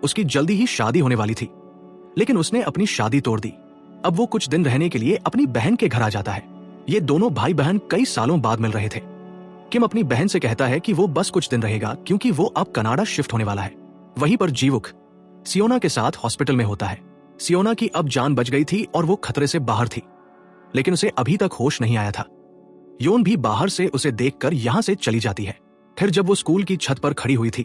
उसकी जल्दी ही शादी होने वाली थी, लेकिन उसने अपनी शादी तोड़ दी। अब वो कुछ दिन रहने के लिए अपनी बहन के घर आ जाता है। ये दोनों भाई बहन कई सालों बाद मिल रहे थे। किम अपनी बहन से कहता है कि वो बस कुछ दिन रहेगा क्योंकि वो अब कनाडा शिफ्ट होने वाला है। वहीं पर जीवुक सियोना के साथ हॉस्पिटल में होता है। सियोना की अब जान बच गई थी और वो खतरे से बाहर थी, लेकिन उसे अभी तक होश नहीं आया था। योन भी बाहर से उसे देखकर यहां से चली जाती है। फिर जब वो स्कूल की छत पर खड़ी हुई थी,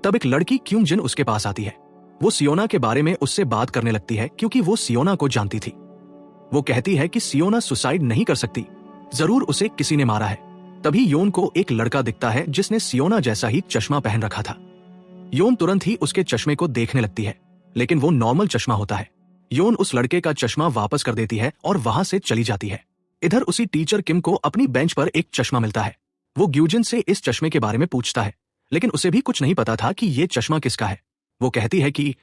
तब एक लड़की क्यूंजिन उसके पास आती है। वो सियोना के बारे में उससे बात करने लगती है क्योंकि वो सियोना को जानती थी। वो कहती है कि सियोना सुसाइड नहीं कर सकती, जरूर उसे किसी ने मारा है। तभी योन को एक लड़का दिखता है जिसने सियोना जैसा ही चश्मा पहन रखा था। योन तुरंत ही उसके चश्मे को देखने लगती है, लेकिन वो नॉर्मल चश्मा होता है। योन उस लड़के का चश्मा वापस कर देती है और वहां से चली जाती है। इधर उसी टीचर किम को अपनी बेंच पर एक चश्मा मिलता है। वो ग्यूजिन से इस चश्मे के बारे में पूछता है, लेकिन उसे भी कुछ नहीं पता था कि ये चश्मा किसका है। वो कहती है कि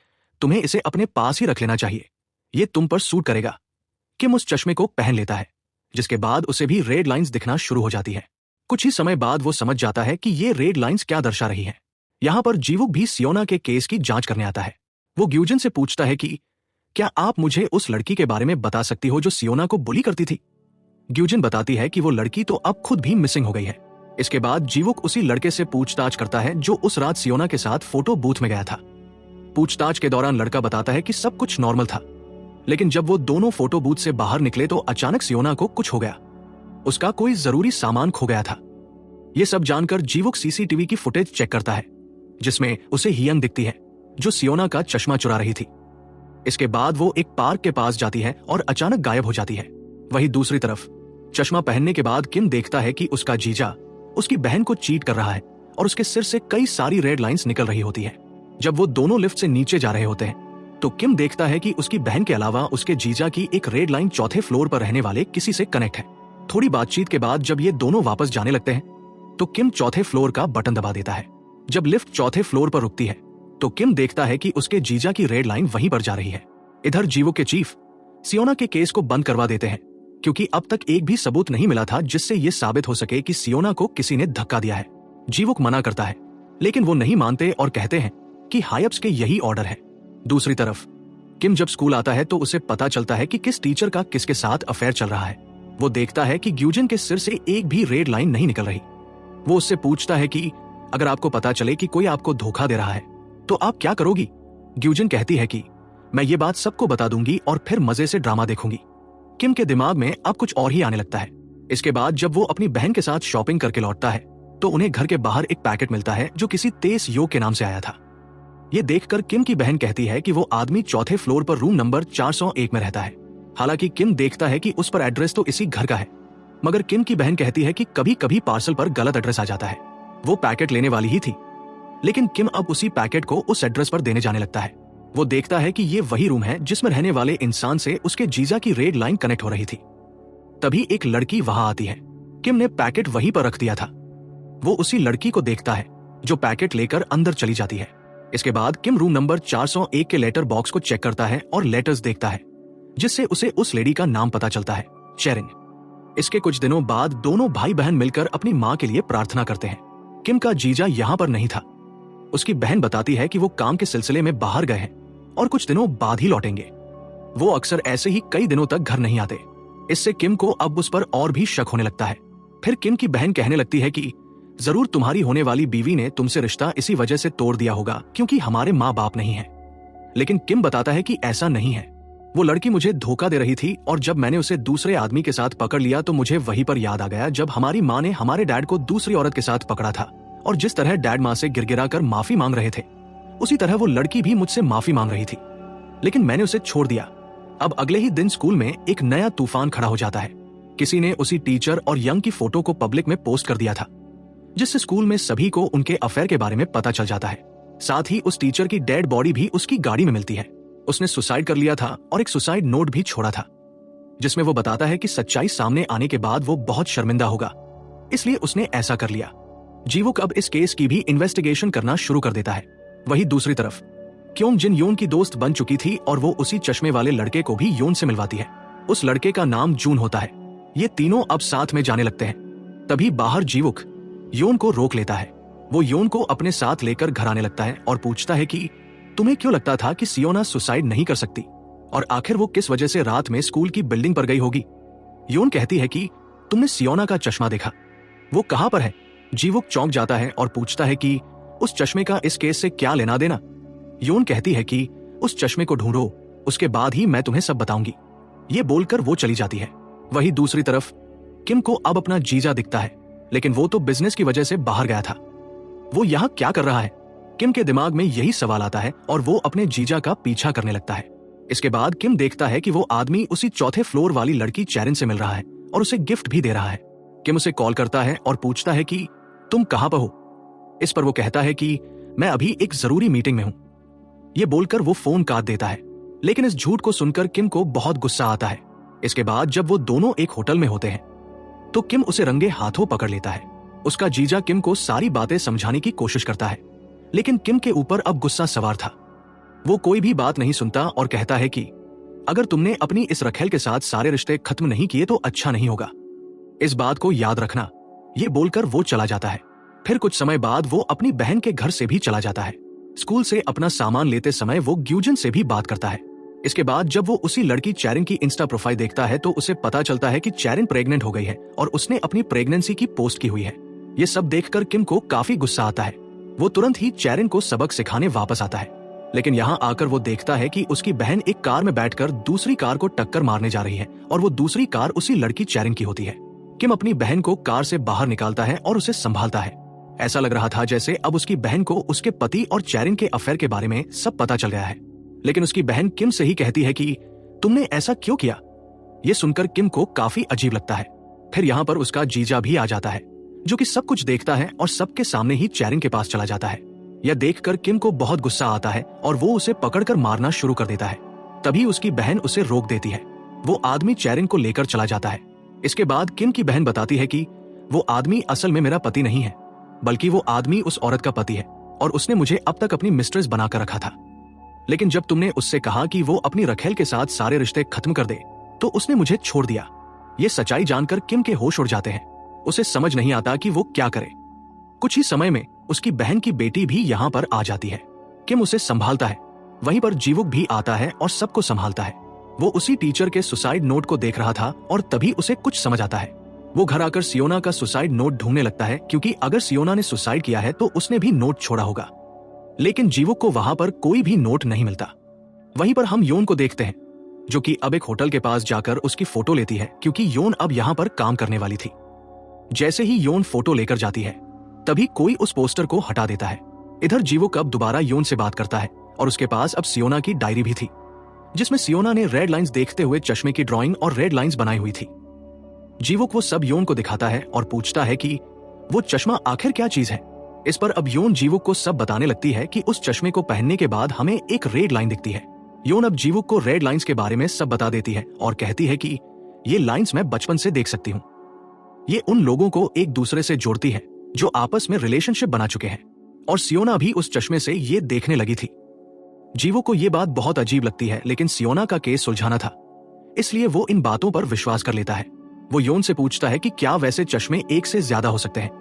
तुम्हें इसे अपने पास ही रख लेना चाहिए, ये तुम पर सूट करेगा। किम उस चश्मे को पहन लेता है, जिसके बाद उसे भी रेड लाइंस दिखना शुरू हो जाती है। कुछ ही समय बाद वो समझ जाता है कि ये रेड लाइंस क्या दर्शा रही हैं। यहाँ पर जीवुक भी सियोना के केस की जांच करने आता है। वो ग्यूजिन से पूछता है कि क्या आप मुझे उस लड़की के बारे में बता सकती हो जो सियोना को बुली करती थी। ग्यूजिन बताती है कि वो लड़की तो अब खुद भी मिसिंग हो गई है। इसके बाद जीवुक उसी लड़के से पूछताछ करता है जो उस रात सियोना के साथ फोटो बूथ में गया था। पूछताछ के दौरान लड़का बताता है कि सब कुछ नॉर्मल था, लेकिन जब वो दोनों फोटो बूथ से बाहर निकले तो अचानक सियोना को कुछ हो गया। उसका कोई जरूरी सामान खो गया था। ये सब जानकर जीवुक सीसीटीवी की फुटेज चेक करता है, जिसमें उसे हियन दिखती है जो सियोना का चश्मा चुरा रही थी। इसके बाद वो एक पार्क के पास जाती है और अचानक गायब हो जाती है। वहीं दूसरी तरफ चश्मा पहनने के बाद किम देखता है कि उसका जीजा उसकी बहन को चीट कर रहा है और उसके सिर से कई सारी रेड लाइंस निकल रही होती है। जब वो दोनों लिफ्ट से नीचे जा रहे होते हैं तो किम देखता है कि उसकी बहन के अलावा उसके जीजा की एक रेड लाइन चौथे फ्लोर पर रहने वाले किसी से कनेक्ट है। थोड़ी बातचीत के बाद जब ये दोनों वापस जाने लगते हैं तो किम चौथे फ्लोर का बटन दबा देता है। जब लिफ्ट चौथे फ्लोर पर रुकती है तो किम देखता है कि उसके जीजा की रेड लाइन वहीं पर जा रही है। इधर जीवुक के चीफ सियोना के केस को बंद करवा देते हैं, क्योंकि अब तक एक भी सबूत नहीं मिला था जिससे ये साबित हो सके कि सियोना को किसी ने धक्का दिया है। जीवुक मना करता है, लेकिन वो नहीं मानते और कहते हैं कि हायप्स के यही ऑर्डर है। दूसरी तरफ किम जब स्कूल आता है तो उसे पता चलता है कि किस टीचर का किसके साथ अफेयर चल रहा है। वो देखता है कि ग्यूजिन के सिर से एक भी रेड लाइन नहीं निकल रही। वो उससे पूछता है कि अगर आपको पता चले कि कोई आपको धोखा दे रहा है तो आप क्या करोगी। ग्यूजिन कहती है कि मैं ये बात सबको बता दूंगी और फिर मजे से ड्रामा देखूंगी। किम के दिमाग में अब कुछ और ही आने लगता है। इसके बाद जब वो अपनी बहन के साथ शॉपिंग करके लौटता है तो उन्हें घर के बाहर एक पैकेट मिलता है जो किसी तेज यो के नाम से आया था। ये देखकर किम की बहन कहती है कि वो आदमी चौथे फ्लोर पर रूम नंबर 401 में रहता है। हालांकि किम देखता है कि उस पर एड्रेस तो इसी घर का है, मगर किम की बहन कहती है कि कभी कभी पार्सल पर गलत एड्रेस आ जाता है। वो पैकेट लेने वाली ही थी, लेकिन किम अब उसी पैकेट को उस एड्रेस पर देने जाने लगता है। वो देखता है कि ये वही रूम है जिसमें रहने वाले इंसान से उसके जीजा की रेड लाइन कनेक्ट हो रही थी। तभी एक लड़की वहां आती है। किम ने पैकेट वहीं पर रख दिया था। वो उसी लड़की को देखता है जो पैकेट लेकर अंदर चली जाती है। इसके बाद किम रूम नंबर 401 के लेटर बॉक्स को चेक करता है और लेटर्स देखता है, जिससे उसे उस लेडी का नाम पता चलता है, शेरिन। इसके कुछ दिनों बाद दोनों भाई बहन मिलकर अपनी माँ के लिए प्रार्थना करते हैं। किम का जीजा यहाँ पर नहीं था। उसकी बहन बताती है कि वो काम के सिलसिले में बाहर गए हैं और कुछ दिनों बाद ही लौटेंगे। वो अक्सर ऐसे ही कई दिनों तक घर नहीं आते। इससे किम को अब उस पर और भी शक होने लगता है। फिर किम की बहन कहने लगती है कि जरूर तुम्हारी होने वाली बीवी ने तुमसे रिश्ता इसी वजह से तोड़ दिया होगा क्योंकि हमारे माँ बाप नहीं है। लेकिन किम बताता है कि ऐसा नहीं है। वो लड़की मुझे धोखा दे रही थी और जब मैंने उसे दूसरे आदमी के साथ पकड़ लिया तो मुझे वहीं पर याद आ गया जब हमारी माँ ने हमारे डैड को दूसरी औरत के साथ पकड़ा था और जिस तरह डैड माँ से गिड़गिड़ा कर माफी मांग रहे थे, उसी तरह वो लड़की भी मुझसे माफी मांग रही थी, लेकिन मैंने उसे छोड़ दिया। अब अगले ही दिन स्कूल में एक नया तूफान खड़ा हो जाता है। किसी ने उसी टीचर और यंग की फोटो को पब्लिक में पोस्ट कर दिया था, जिससे स्कूल में सभी को उनके अफेयर के बारे में पता चल जाता है। साथ ही उस टीचर की डेड बॉडी भी उसकी गाड़ी में मिलती है। उसने सुसाइड कर लिया था और एक सुसाइड नोट भी छोड़ा था, जिसमें वो बताता है कि सच्चाई सामने आने के बाद वो बहुत शर्मिंदा होगा, इसलिए उसने ऐसा कर लिया। जीवुक अब इस केस की भी इन्वेस्टिगेशन करना शुरू कर देता है। वहीं दूसरी तरफ क्योंग जिन योन की दोस्त बन चुकी थी और वो उसी चश्मे वाले लड़के को भी योन से मिलवाती है। उस लड़के का नाम जून होता है। ये तीनों अब साथ में जाने लगते हैं। तभी बाहर जीवुक योन को रोक लेता है। वो योन को अपने साथ लेकर घर आने लगता है और पूछता है कि तुम्हें क्यों लगता था कि सियोना सुसाइड नहीं कर सकती और आखिर वो किस वजह से रात में स्कूल की बिल्डिंग पर गई होगी। योन कहती है कि तुमने सियोना का चश्मा देखा, वो कहां पर है। जीवुक चौंक जाता है और पूछता है कि उस चश्मे का इस केस से क्या लेना देना। योन कहती है कि उस चश्मे को ढूंढो, उसके बाद ही मैं तुम्हें सब बताऊंगी। ये बोलकर वो चली जाती है। वहीं दूसरी तरफ किम को अब अपना जीजा दिखता है, लेकिन वो तो बिजनेस की वजह से बाहर गया था। वो यहाँ क्या कर रहा है? किम के दिमाग में यही सवाल आता है और वो अपने जीजा का पीछा करने लगता है। इसके बाद किम देखता है कि वो आदमी उसी चौथे फ्लोर वाली लड़की चैरिन से मिल रहा है और उसे गिफ्ट भी दे रहा है। किम उसे कॉल करता है और पूछता है कि तुम कहां पर हो। इस पर वो कहता है कि मैं अभी एक जरूरी मीटिंग में हूं। ये बोलकर वो फोन काट देता है, लेकिन इस झूठ को सुनकर किम को बहुत गुस्सा आता है। इसके बाद जब वो दोनों एक होटल में होते हैं तो किम उसे रंगे हाथों पकड़ लेता है। उसका जीजा किम को सारी बातें समझाने की कोशिश करता है, लेकिन किम के ऊपर अब गुस्सा सवार था। वो कोई भी बात नहीं सुनता और कहता है कि अगर तुमने अपनी इस रखेल के साथ सारे रिश्ते खत्म नहीं किए तो अच्छा नहीं होगा, इस बात को याद रखना। ये बोलकर वो चला जाता है। फिर कुछ समय बाद वो अपनी बहन के घर से भी चला जाता है। स्कूल से अपना सामान लेते समय वो ग्यूजन से भी बात करता है। इसके बाद जब वो उसी लड़की चैरिन की इंस्टा प्रोफाइल देखता है तो उसे पता चलता है कि चैरिन प्रेग्नेंट हो गई है और उसने अपनी प्रेगनेंसी की पोस्ट की हुई है। ये सब देखकर किम को काफी गुस्सा आता है। वो तुरंत ही चैरिन को सबक सिखाने वापस आता है, लेकिन यहाँ आकर वो देखता है कि उसकी बहन एक कार में बैठकर दूसरी कार को टक्कर मारने जा रही है और वो दूसरी कार उसी लड़की चैरिन की होती है। किम अपनी बहन को कार से बाहर निकालता है और उसे संभालता है। ऐसा लग रहा था जैसे अब उसकी बहन को उसके पति और चैरिन के अफेयर के बारे में सब पता चल गया है, लेकिन उसकी बहन किम से ही कहती है कि तुमने ऐसा क्यों किया। ये सुनकर किम को काफी अजीब लगता है। फिर यहाँ पर उसका जीजा भी आ जाता है, जो कि सब कुछ देखता है और सबके सामने ही चैरिन के पास चला जाता है। यह देखकर किम को बहुत गुस्सा आता है और वो उसे पकड़कर मारना शुरू कर देता है। तभी उसकी बहन उसे रोक देती है। वो आदमी चैरिन को लेकर चला जाता है। इसके बाद किम की बहन बताती है कि वो आदमी असल में मेरा पति नहीं है, बल्कि वो आदमी उस औरत का पति है और उसने मुझे अब तक अपनी मिस्ट्रेस बनाकर रखा था। लेकिन जब तुमने उससे कहा कि वो अपनी रखेल के साथ सारे रिश्ते खत्म कर दे तो उसने मुझे छोड़ दिया। ये सच्चाई जानकर किम के होश उड़ जाते हैं। उसे समझ नहीं आता कि वो क्या करे। कुछ ही समय में उसकी बहन की बेटी भी यहाँ पर आ जाती है। किम उसे संभालता है। वहीं पर जीवुक भी आता है और सबको संभालता है। वो उसी टीचर के सुसाइड नोट को देख रहा था और तभी उसे कुछ समझ आता है। वो घर आकर सियोना का सुसाइड नोट ढूंढने लगता है, क्योंकि अगर सियोना ने सुसाइड किया है तो उसने भी नोट छोड़ा होगा। लेकिन जीवुक को वहां पर कोई भी नोट नहीं मिलता। वहीं पर हम योन को देखते हैं, जो कि अब एक होटल के पास जाकर उसकी फोटो लेती है, क्योंकि योन अब यहाँ पर काम करने वाली थी। जैसे ही योन फोटो लेकर जाती है तभी कोई उस पोस्टर को हटा देता है। इधर जीवुक अब दोबारा योन से बात करता है और उसके पास अब सियोना की डायरी भी थी, जिसमें सियोना ने रेड लाइंस देखते हुए चश्मे की ड्राइंग और रेड लाइंस बनाई हुई थी। जीवुक वो सब योन को दिखाता है और पूछता है कि वो चश्मा आखिर क्या चीज है। इस पर अब योन जीवुक को सब बताने लगती है कि उस चश्मे को पहनने के बाद हमें एक रेड लाइन दिखती है। योन अब जीवुक को रेड लाइंस के बारे में सब बता देती है और कहती है कि ये लाइंस मैं बचपन से देख सकती हूँ। ये उन लोगों को एक दूसरे से जोड़ती है जो आपस में रिलेशनशिप बना चुके हैं, और सियोना भी उस चश्मे से ये देखने लगी थी। जीवो को ये बात बहुत अजीब लगती है, लेकिन सियोना का केस सुलझाना था, इसलिए वो इन बातों पर विश्वास कर लेता है। वो योन से पूछता है कि क्या वैसे चश्मे एक से ज्यादा हो सकते हैं,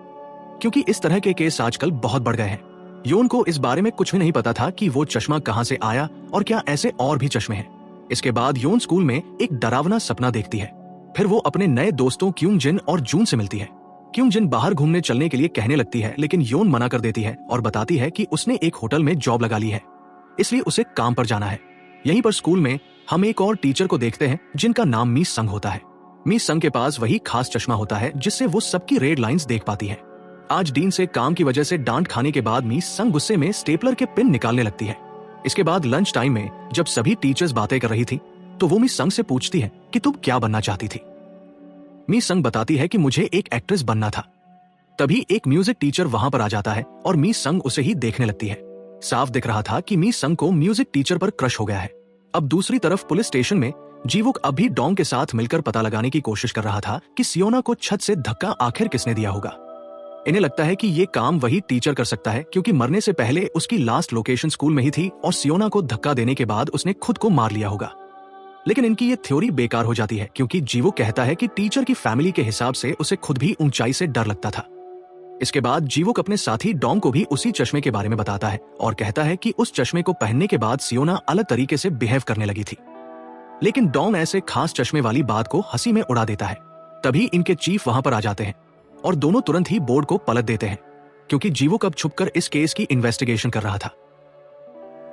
क्योंकि इस तरह के केस आजकल बहुत बढ़ गए हैं। योन को इस बारे में कुछ भी नहीं पता था कि वो चश्मा कहां से आया और क्या ऐसे और भी चश्मे हैं। इसके बाद योन स्कूल में एक डरावना सपना देखती है। फिर वो अपने नए दोस्तों क्यूंग जिन और जून से मिलती है। क्यूंग जिन बाहर घूमने चलने के लिए कहने लगती है, लेकिन योन मना कर देती है और बताती है कि उसने एक होटल में जॉब लगा ली है, इसलिए उसे काम पर जाना है। यहीं पर स्कूल में हम एक और टीचर को देखते हैं जिनका नाम मीस संग होता है। मीस संग के पास वही खास चश्मा होता है जिससे वो सबकी रेड लाइंस देख पाती है। आज डीन से काम की वजह से डांट खाने के बाद मीस संग गुस्से में स्टेपलर के पिन निकालने लगती है। इसके बाद लंच टाइम में जब सभी टीचर्स बातें कर रही थी तो वो मीस संग से पूछती है कि तुम क्या बनना चाहती थी। मीस संग बताती है कि मुझे एक एक्ट्रेस बनना था। तभी एक म्यूजिक टीचर वहां पर आ जाता है और मीस संग उसे ही देखने लगती है। साफ दिख रहा था कि मीस संग को म्यूजिक टीचर पर क्रश हो गया है। अब दूसरी तरफ पुलिस स्टेशन में जीवुक अभी डोंग के साथ मिलकर पता लगाने की कोशिश कर रहा था कि सियोना को छत से धक्का आखिर किसने दिया होगा। इन्हें लगता है कि ये काम वही टीचर कर सकता है, क्योंकि मरने से पहले उसकी लास्ट लोकेशन स्कूल में ही थी और सियोना को धक्का देने के बाद उसने खुद को मार लिया होगा। लेकिन इनकी ये थ्योरी बेकार हो जाती है, क्योंकि जीवुक कहता है कि टीचर की फैमिली के हिसाब से उसे खुद भी ऊंचाई से डर लगता था। इसके बाद जीवुक अपने साथी डोंग को भी उसी चश्मे के बारे में बताता है और कहता है कि उस चश्मे को पहनने के बाद सियोना अलग तरीके से बिहेव करने लगी थी। लेकिन डोंग ऐसे खास चश्मे वाली बात को हंसी में उड़ा देता है। तभी इनके चीफ वहां पर आ जाते हैं और दोनों तुरंत ही बोर्ड को पलट देते हैं, क्योंकि जीवुक अब छुपकर इस केस की इन्वेस्टिगेशन कर रहा था।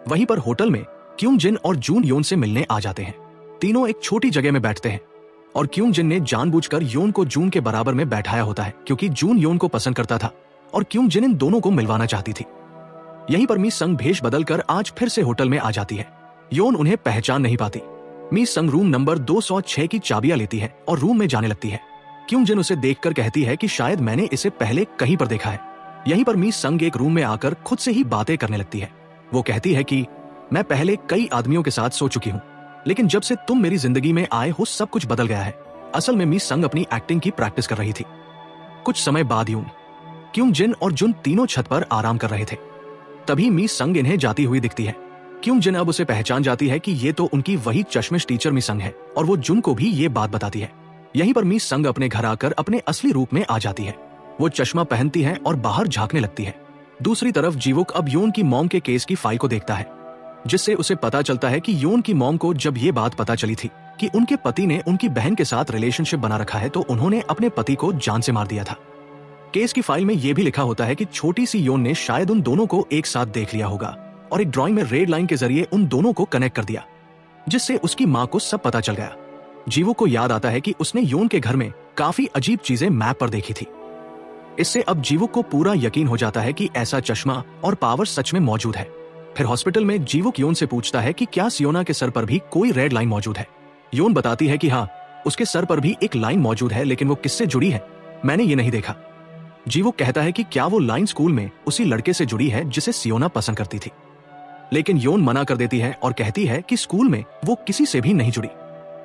वहीं पर होटल में क्यूंग जिन और जून योन से मिलने आ जाते हैं। तीनों एक छोटी जगह में बैठते हैं और क्यूंग जिन ने जानबूझकर योन को जून के बराबर में बैठाया होता है, क्योंकि जून योन को पसंद करता था और क्यूंग जिन इन दोनों को मिलवाना चाहती थी। यहीं पर मीस संग भेष बदलकर आज फिर से होटल में आ जाती है। योन उन्हें पहचान नहीं पाती। मीस संग रूम नंबर 206 की चाबियां लेती है और रूम में जाने लगती है। क्यूंग जिन उसे देखकर कहती है कि शायद मैंने इसे पहले कहीं पर देखा है। यहीं पर मीस संग एक रूम में आकर खुद से ही बातें करने लगती है। वो कहती है कि मैं पहले कई आदमियों के साथ सो चुकी हूँ, लेकिन जब से तुम मेरी जिंदगी में आए हो सब कुछ बदल गया है। असल में मीस संग अपनी एक्टिंग की प्रैक्टिस कर रही थी। कुछ समय बाद यूं क्यूंग जिन और जुन तीनों छत पर आराम कर रहे थे। तभी मीस संग इन्हें जाती हुई दिखती है। क्यूंग जिन अब उसे पहचान जाती है कि ये तो उनकी वही चश्मिश टीचर मीस संग है और वो जुन को भी ये बात बताती है। यहीं पर मीस संग अपने घर आकर अपने असली रूप में आ जाती है। वो चश्मा पहनती है और बाहर झांकने लगती है। दूसरी तरफ जीवुक अब योन की मॉम के केस की फाइल को देखता है, जिससे उसे पता चलता है कि योन की मॉम को जब ये बात पता चली थी कि उनके पति ने उनकी बहन के साथ रिलेशनशिप बना रखा है, तो उन्होंने अपने पति को जान से मार दिया था। केस की फाइल में यह भी लिखा होता है कि छोटी सी योन ने शायद उन दोनों को एक साथ देख लिया होगा और एक ड्राइंग में रेड लाइन के जरिए उन दोनों को कनेक्ट कर दिया, जिससे उसकी माँ को सब पता चल गया। जीवुक को याद आता है कि उसने योन के घर में काफी अजीब चीजें मैप पर देखी थी। इससे अब जीवुक को पूरा यकीन हो जाता है कि ऐसा चश्मा और पावर सच में मौजूद है। फिर हॉस्पिटल में जीवुक योन से पूछता है कि क्या सियोना के सर पर भी कोई रेड लाइन मौजूद है। योन बताती है कि हाँ, उसके सर पर भी एक लाइन मौजूद है, लेकिन वो किससे जुड़ी है मैंने ये नहीं देखा। जीवुक कहता है कि क्या वो लाइन स्कूल में उसी लड़के से जुड़ी है जिसे सियोना पसंद करती थी, लेकिन योन मना कर देती है और कहती है कि स्कूल में वो किसी से भी नहीं जुड़ी।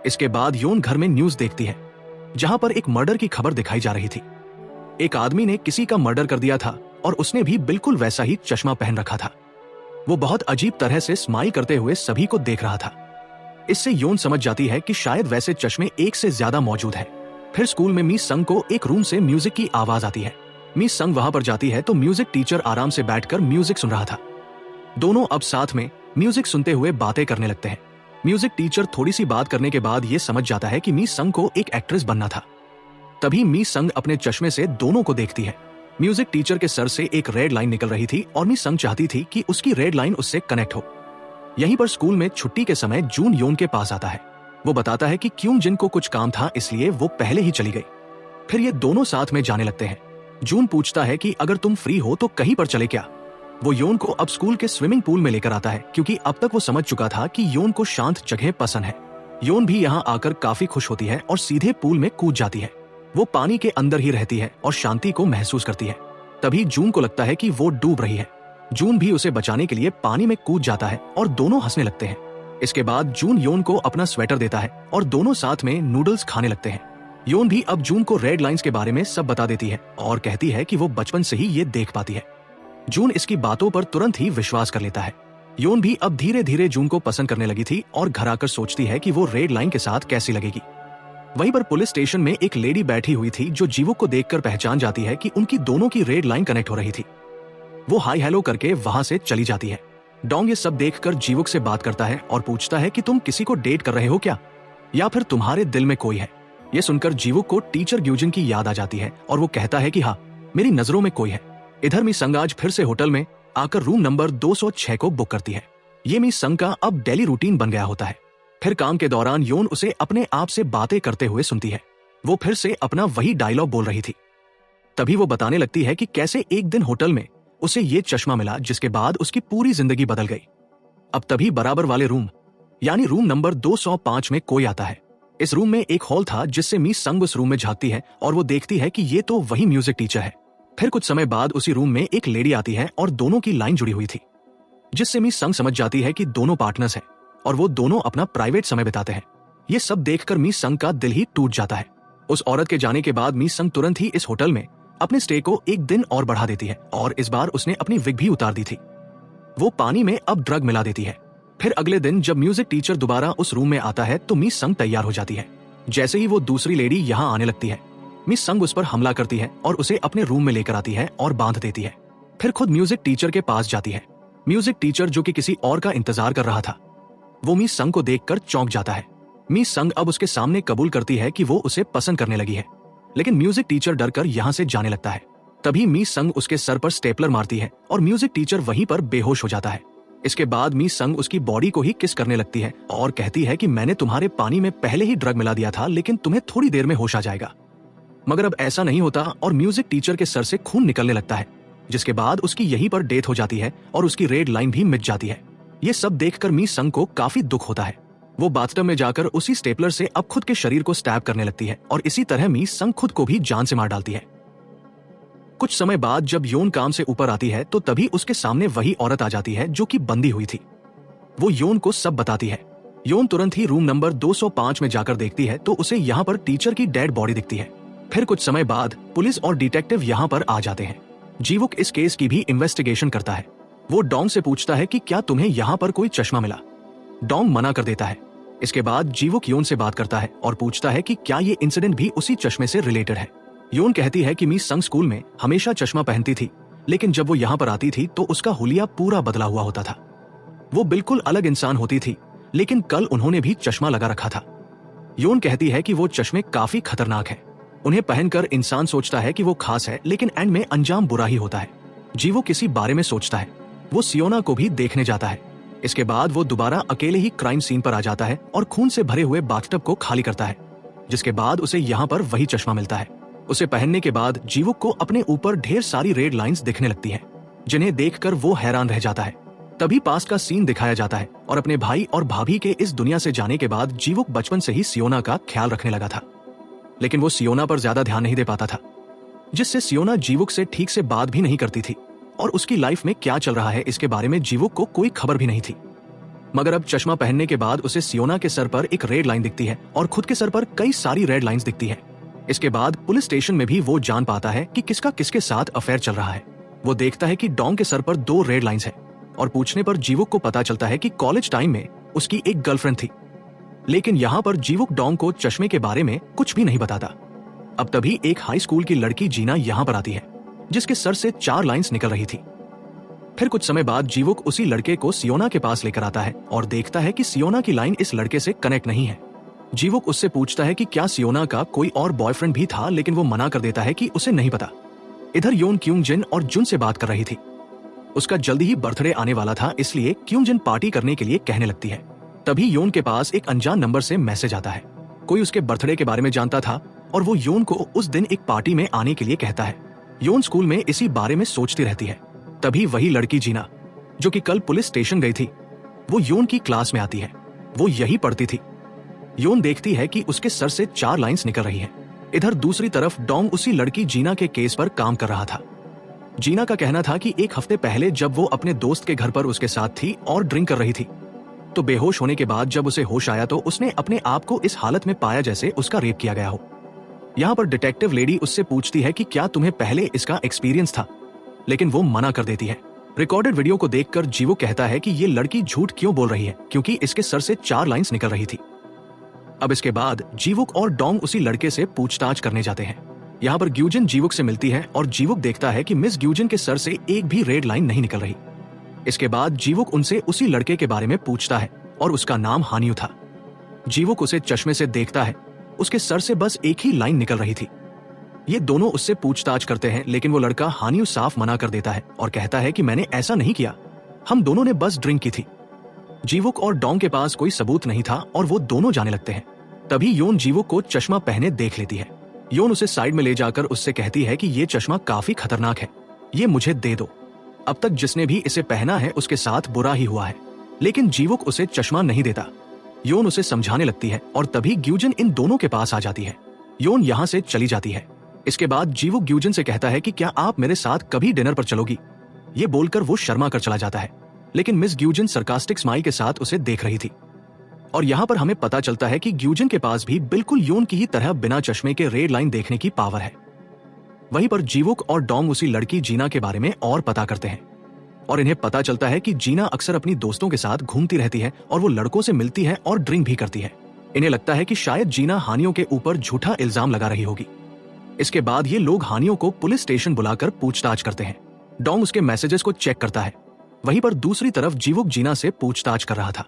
इसके बाद योन घर में न्यूज देखती है, जहां पर एक मर्डर की खबर दिखाई जा रही थी। एक आदमी ने किसी का मर्डर कर दिया था और उसने भी बिल्कुल वैसा ही चश्मा पहन रखा था। वो बहुत अजीब तरह से स्माइल करते हुए सभी को देख रहा था। इससे योन समझ जाती है कि शायद वैसे चश्मे एक से ज्यादा मौजूद है। फिर स्कूल में मीस संग को एक रूम से म्यूजिक की आवाज आती है। मीस संग वहां पर जाती है तो म्यूजिक टीचर आराम से बैठकर म्यूजिक सुन रहा था। दोनों अब साथ में म्यूजिक सुनते हुए बातें करने लगते हैं। म्यूजिक टीचर थोड़ी सी बात करने के बाद ये समझ जाता है कि मीस संग को एक एक्ट्रेस बनना था। तभी मीस संग अपने चश्मे से दोनों को देखती है। म्यूजिक टीचर के सर से एक रेड लाइन निकल रही थी और मीस संग चाहती थी कि उसकी रेड लाइन उससे कनेक्ट हो। यहीं पर स्कूल में छुट्टी के समय जून योन के पास आता है। वो बताता है कि क्यूंग जिन को कुछ काम था, इसलिए वो पहले ही चली गई। फिर ये दोनों साथ में जाने लगते हैं। जून पूछता है कि अगर तुम फ्री हो तो कहीं पर चले क्या। वो योन को अब स्कूल के स्विमिंग पूल में लेकर आता है, क्योंकि अब तक वो समझ चुका था कि योन को शांत जगह पसंद है। योन भी यहाँ आकर काफी खुश होती है और सीधे पूल में कूद जाती है। वो पानी के अंदर ही रहती है और शांति को महसूस करती है। तभी जून को लगता है कि वो डूब रही है। जून भी उसे बचाने के लिए पानी में कूद जाता है और दोनों हंसने लगते हैं। इसके बाद जून योन को अपना स्वेटर देता है और दोनों साथ में नूडल्स खाने लगते हैं। योन भी अब जून को रेड लाइंस के बारे में सब बता देती है और कहती है कि वो बचपन से ही ये देख पाती है। जून इसकी बातों पर तुरंत ही विश्वास कर लेता है। योन भी अब धीरे धीरे जून को पसंद करने लगी थी और घर आकर सोचती है कि वो रेड लाइन के साथ कैसी लगेगी। वहीं पर पुलिस स्टेशन में एक लेडी बैठी हुई थी जो जीवुक को देखकर पहचान जाती है कि उनकी दोनों की रेड लाइन कनेक्ट हो रही थी। वो हाई हेलो करके वहां से चली जाती है। डोंग ये सब देखकर जीवुक से बात करता है और पूछता है कि तुम किसी को डेट कर रहे हो क्या, या फिर तुम्हारे दिल में कोई है। ये सुनकर जीवुक को टीचर ग्यूजिन की याद आ जाती है और वो कहता है कि हाँ, मेरी नजरों में कोई है। इधर मी संग आज फिर से होटल में आकर रूम नंबर 206 को बुक करती है। ये मी संग का अब डेली रूटीन बन गया होता है। फिर काम के दौरान योन उसे अपने आप से बातें करते हुए सुनती है। वो फिर से अपना वही डायलॉग बोल रही थी। तभी वो बताने लगती है कि कैसे एक दिन होटल में उसे ये चश्मा मिला जिसके बाद उसकी पूरी जिंदगी बदल गई। अब तभी बराबर वाले रूम यानी रूम नंबर 205 में कोई आता है। इस रूम में एक हॉल था जिससे मी संग उस रूम में झांकती है और वो देखती है कि ये तो वही म्यूजिक टीचर है। फिर कुछ समय बाद उसी रूम में एक लेडी आती है और दोनों की लाइन जुड़ी हुई थी, जिससे मी संग समझ जाती है कि दोनों पार्टनर्स हैं और वो दोनों अपना प्राइवेट समय बिताते हैं। ये सब देखकर मी संग का दिल ही टूट जाता है। उस औरत के जाने के बाद मी संग तुरंत ही इस होटल में अपने स्टे को एक दिन और बढ़ा देती है और इस बार उसने अपनी विग भी उतार दी थी। वो पानी में अब ड्रग मिला देती है। फिर अगले दिन जब म्यूजिक टीचर दोबारा उस रूम में आता है तो मी संग तैयार हो जाती है। जैसे ही वो दूसरी लेडी यहाँ आने लगती है, मी संग उस पर हमला करती है और उसे अपने रूम में लेकर आती है और बांध देती है। फिर खुद म्यूजिक टीचर के पास जाती है। म्यूजिक टीचर जो कि किसी और का इंतजार कर रहा था, वो मी संग को देखकर चौंक जाता है। मी संग अब उसके सामने कबूल करती है कि वो उसे पसंद करने लगी है, लेकिन म्यूजिक टीचर डरकर यहाँ से जाने लगता है। तभी मी संग उसके सर पर स्टेपलर मारती है और म्यूजिक टीचर वहीं पर बेहोश हो जाता है। इसके बाद मी संग उसकी बॉडी को ही किस करने लगती है और कहती है कि मैंने तुम्हारे पानी में पहले ही ड्रग मिला दिया था, लेकिन तुम्हें थोड़ी देर में होश आ जाएगा। मगर अब ऐसा नहीं होता और म्यूजिक टीचर के सर से खून निकलने लगता है, जिसके बाद उसकी यहीं पर डेथ हो जाती है और उसकी रेड लाइन भी मिट जाती है। ये सब देखकर मी संग को काफी दुख होता है। वो बाथटब में जाकर उसी स्टेपलर से अब खुद के शरीर को स्टैब करने लगती है और इसी तरह मी संग खुद को भी जान से मार डालती है। कुछ समय बाद जब योन काम से ऊपर आती है तो तभी उसके सामने वही औरत आ जाती है जो कि बंदी हुई थी। वो योन को सब बताती है। योन तुरंत ही रूम नंबर 205 में जाकर देखती है तो उसे यहाँ पर टीचर की डेड बॉडी दिखती है। फिर कुछ समय बाद पुलिस और डिटेक्टिव यहाँ पर आ जाते हैं। जीवुक इस केस की भी इन्वेस्टिगेशन करता है। वो डोंग से पूछता है कि क्या तुम्हें यहाँ पर कोई चश्मा मिला। डोंग मना कर देता है। इसके बाद जीवुक योन से बात करता है और पूछता है कि क्या ये इंसिडेंट भी उसी चश्मे से रिलेटेड है। योन कहती है कि मी संग स्कूल में हमेशा चश्मा पहनती थी, लेकिन जब वो यहाँ पर आती थी तो उसका हुलिया पूरा बदला हुआ होता था। वो बिल्कुल अलग इंसान होती थी, लेकिन कल उन्होंने भी चश्मा लगा रखा था। योन कहती है कि वो चश्मे काफी खतरनाक है। उन्हें पहनकर इंसान सोचता है कि वो खास है, लेकिन एंड में अंजाम बुरा ही होता है। जीवो किसी बारे में सोचता है। वो सियोना को भी देखने जाता है। इसके बाद वो दोबारा अकेले ही क्राइम सीन पर आ जाता है और खून से भरे हुए बाथटब को खाली करता है, जिसके बाद उसे यहाँ पर वही चश्मा मिलता है। उसे पहनने के बाद जीवुक को अपने ऊपर ढेर सारी रेड लाइंस दिखने लगती हैं, जिन्हें देखकर वो हैरान रह जाता है। तभी पास्ट का सीन दिखाया जाता है और अपने भाई और भाभी के इस दुनिया से जाने के बाद जीवुक बचपन से ही सियोना का ख्याल रखने लगा था, लेकिन वो सियोना पर ज्यादा ध्यान नहीं दे पाता था, जिससे सियोना जीवुक से ठीक से बात भी नहीं करती थी और उसकी लाइफ में क्या चल रहा है इसके बारे में जीवुक को कोई खबर भी नहीं थी। मगर अब चश्मा पहनने के बाद उसे सियोना के सर पर एक रेड लाइन दिखती है और खुद के सर पर कई सारी रेड लाइंस दिखती है। इसके बाद पुलिस स्टेशन में भी वो जान पाता है कि किसका किसके साथ अफेयर चल रहा है। वो देखता है कि डोंग के सर पर 2 रेड लाइंस है और पूछने पर जीवुक को पता चलता है कि कॉलेज टाइम में उसकी एक गर्लफ्रेंड थी, लेकिन यहाँ पर जीवुक डोंग को चश्मे के बारे में कुछ भी नहीं बताता। अब तभी एक हाई स्कूल की लड़की जीना यहाँ पर आती है, जिसके सर से 4 लाइंस निकल रही थी। फिर कुछ समय बाद जीवुक उसी लड़के को सियोना के पास लेकर आता है और देखता है कि सियोना की लाइन इस लड़के से कनेक्ट नहीं है। जीवुक उससे पूछता है कि क्या सियोना का कोई और बॉयफ्रेंड भी था, लेकिन वो मना कर देता है कि उसे नहीं पता। इधर योन क्यूंग-जिन और जुन से बात कर रही थी। उसका जल्दी ही बर्थडे आने वाला था, इसलिए क्यूंग-जिन पार्टी करने के लिए कहने लगती है। तभी योन के पास एक अनजान नंबर से मैसेज आता है। कोई उसके बर्थडे के बारे में जानता था और वो योन को उस दिन एक पार्टी में आने के लिए कहता है। योन स्कूल में इसी बारे में सोचती रहती है। तभी वही लड़की जीना, जो कि कल पुलिस स्टेशन गई थी, वो योन की क्लास में आती है। वो यही पढ़ती थी। योन देखती है कि उसके सर से 4 लाइंस निकल रही है। इधर दूसरी तरफ डोंग उसी लड़की जीना के केस पर काम कर रहा था। जीना का कहना था कि एक हफ्ते पहले जब वो अपने दोस्त के घर पर उसके साथ थी और ड्रिंक कर रही थी, तो बेहोश होने के बाद जब उसे होश आया तो उसने अपने आप को इस हालत में पाया जैसे उसका रेप किया गया हो। यहाँ पर डिटेक्टिव लेडी उससे पूछती है कि क्या तुम्हें पहले इसका एक्सपीरियंस था, लेकिन वो मना कर देती है। रिकॉर्डेड वीडियो को देखकर जीवुक कहता है कि ये लड़की झूठ क्यों बोल रही है, क्योंकि इसके सर से 4 लाइंस निकल रही थी। अब इसके बाद जीवुक और डोंग उसी लड़के से पूछताछ करने जाते हैं। यहाँ पर ग्यूजिन जीवुक से मिलती है और जीवुक देखता है कि मिस ग्यूजिन के सर से एक भी रेड लाइन नहीं निकल रही। इसके बाद जीवुक उनसे उसी लड़के के बारे में पूछता है और उसका नाम हानियू था। जीवुक उसे चश्मे से देखता है, उसके सर से बस एक ही लाइन निकल रही थी। ये दोनों उससे पूछताछ करते हैं, लेकिन वो लड़का हानियू साफ मना कर देता है और कहता है कि मैंने ऐसा नहीं किया, हम दोनों ने बस ड्रिंक की थी। जीवुक और डोंग के पास कोई सबूत नहीं था और वो दोनों जाने लगते हैं। तभी योन जीवुक को चश्मा पहने देख लेती है। योन उसे साइड में ले जाकर उससे कहती है कि ये चश्मा काफी खतरनाक है, ये मुझे दे दो। अब तक जिसने भी इसे पहना है उसके साथ बुरा ही हुआ है। लेकिन जीवुक उसे चश्मा नहीं देता। योन उसे समझाने लगती है और तभी ग्यूजिन इन दोनों के पास आ जाती है। योन यहाँ से चली जाती है। इसके बाद जीवुक ग्यूजिन से कहता है कि क्या आप मेरे साथ कभी डिनर पर चलोगी। ये बोलकर वो शर्मा कर चला जाता है, लेकिन मिस ग्यूजिन सरकास्टिक स्माइल के साथ उसे देख रही थी। और यहाँ पर हमें पता चलता है कि ग्यूजिन के पास भी बिल्कुल योन की ही तरह बिना चश्मे के रेड लाइन देखने की पावर है। वहीं पर जीवुक और डोंग उसी लड़की जीना के बारे में और पता करते हैं और इन्हें पता चलता है कि जीना अक्सर अपनी दोस्तों के साथ घूमती रहती है और वो लड़कों से मिलती है और ड्रिंक भी करती है। इन्हें लगता है कि शायद जीना हानियों के ऊपर झूठा इल्जाम लगा रही होगी। इसके बाद ये लोग हानियों को पुलिस स्टेशन बुलाकर पूछताछ करते हैं। डोंग उसके मैसेजेस को चेक करता है। वहीं पर दूसरी तरफ जीवुक जीना से पूछताछ कर रहा था।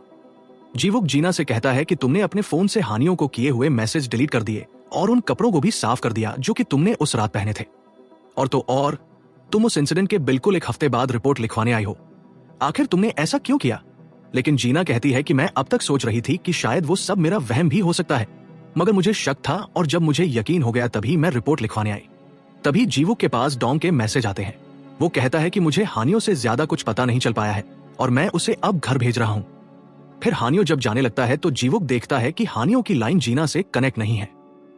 जीवुक जीना से कहता है कि तुमने अपने फोन से हानियों को किए हुए मैसेज डिलीट कर दिए और उन कपड़ों को भी साफ कर दिया जो कि तुमने उस रात पहने थे। और तो और तुम उस इंसिडेंट के बिल्कुल एक हफ्ते बाद रिपोर्ट लिखवाने आई हो। आखिर तुमने ऐसा क्यों किया। लेकिन जीना कहती है कि मैं अब तक सोच रही थी कि शायद वो सब मेरा वहम भी हो सकता है, मगर मुझे शक था और जब मुझे यकीन हो गया तभी मैं रिपोर्ट लिखवाने आई। तभी जीवुक के पास डोंग के मैसेज आते हैं। वो कहता है कि मुझे हानियों से ज्यादा कुछ पता नहीं चल पाया है और मैं उसे अब घर भेज रहा हूँ। फिर हानियों जब जाने लगता है तो जीवुक देखता है कि हानियों की लाइन जीना से कनेक्ट नहीं है।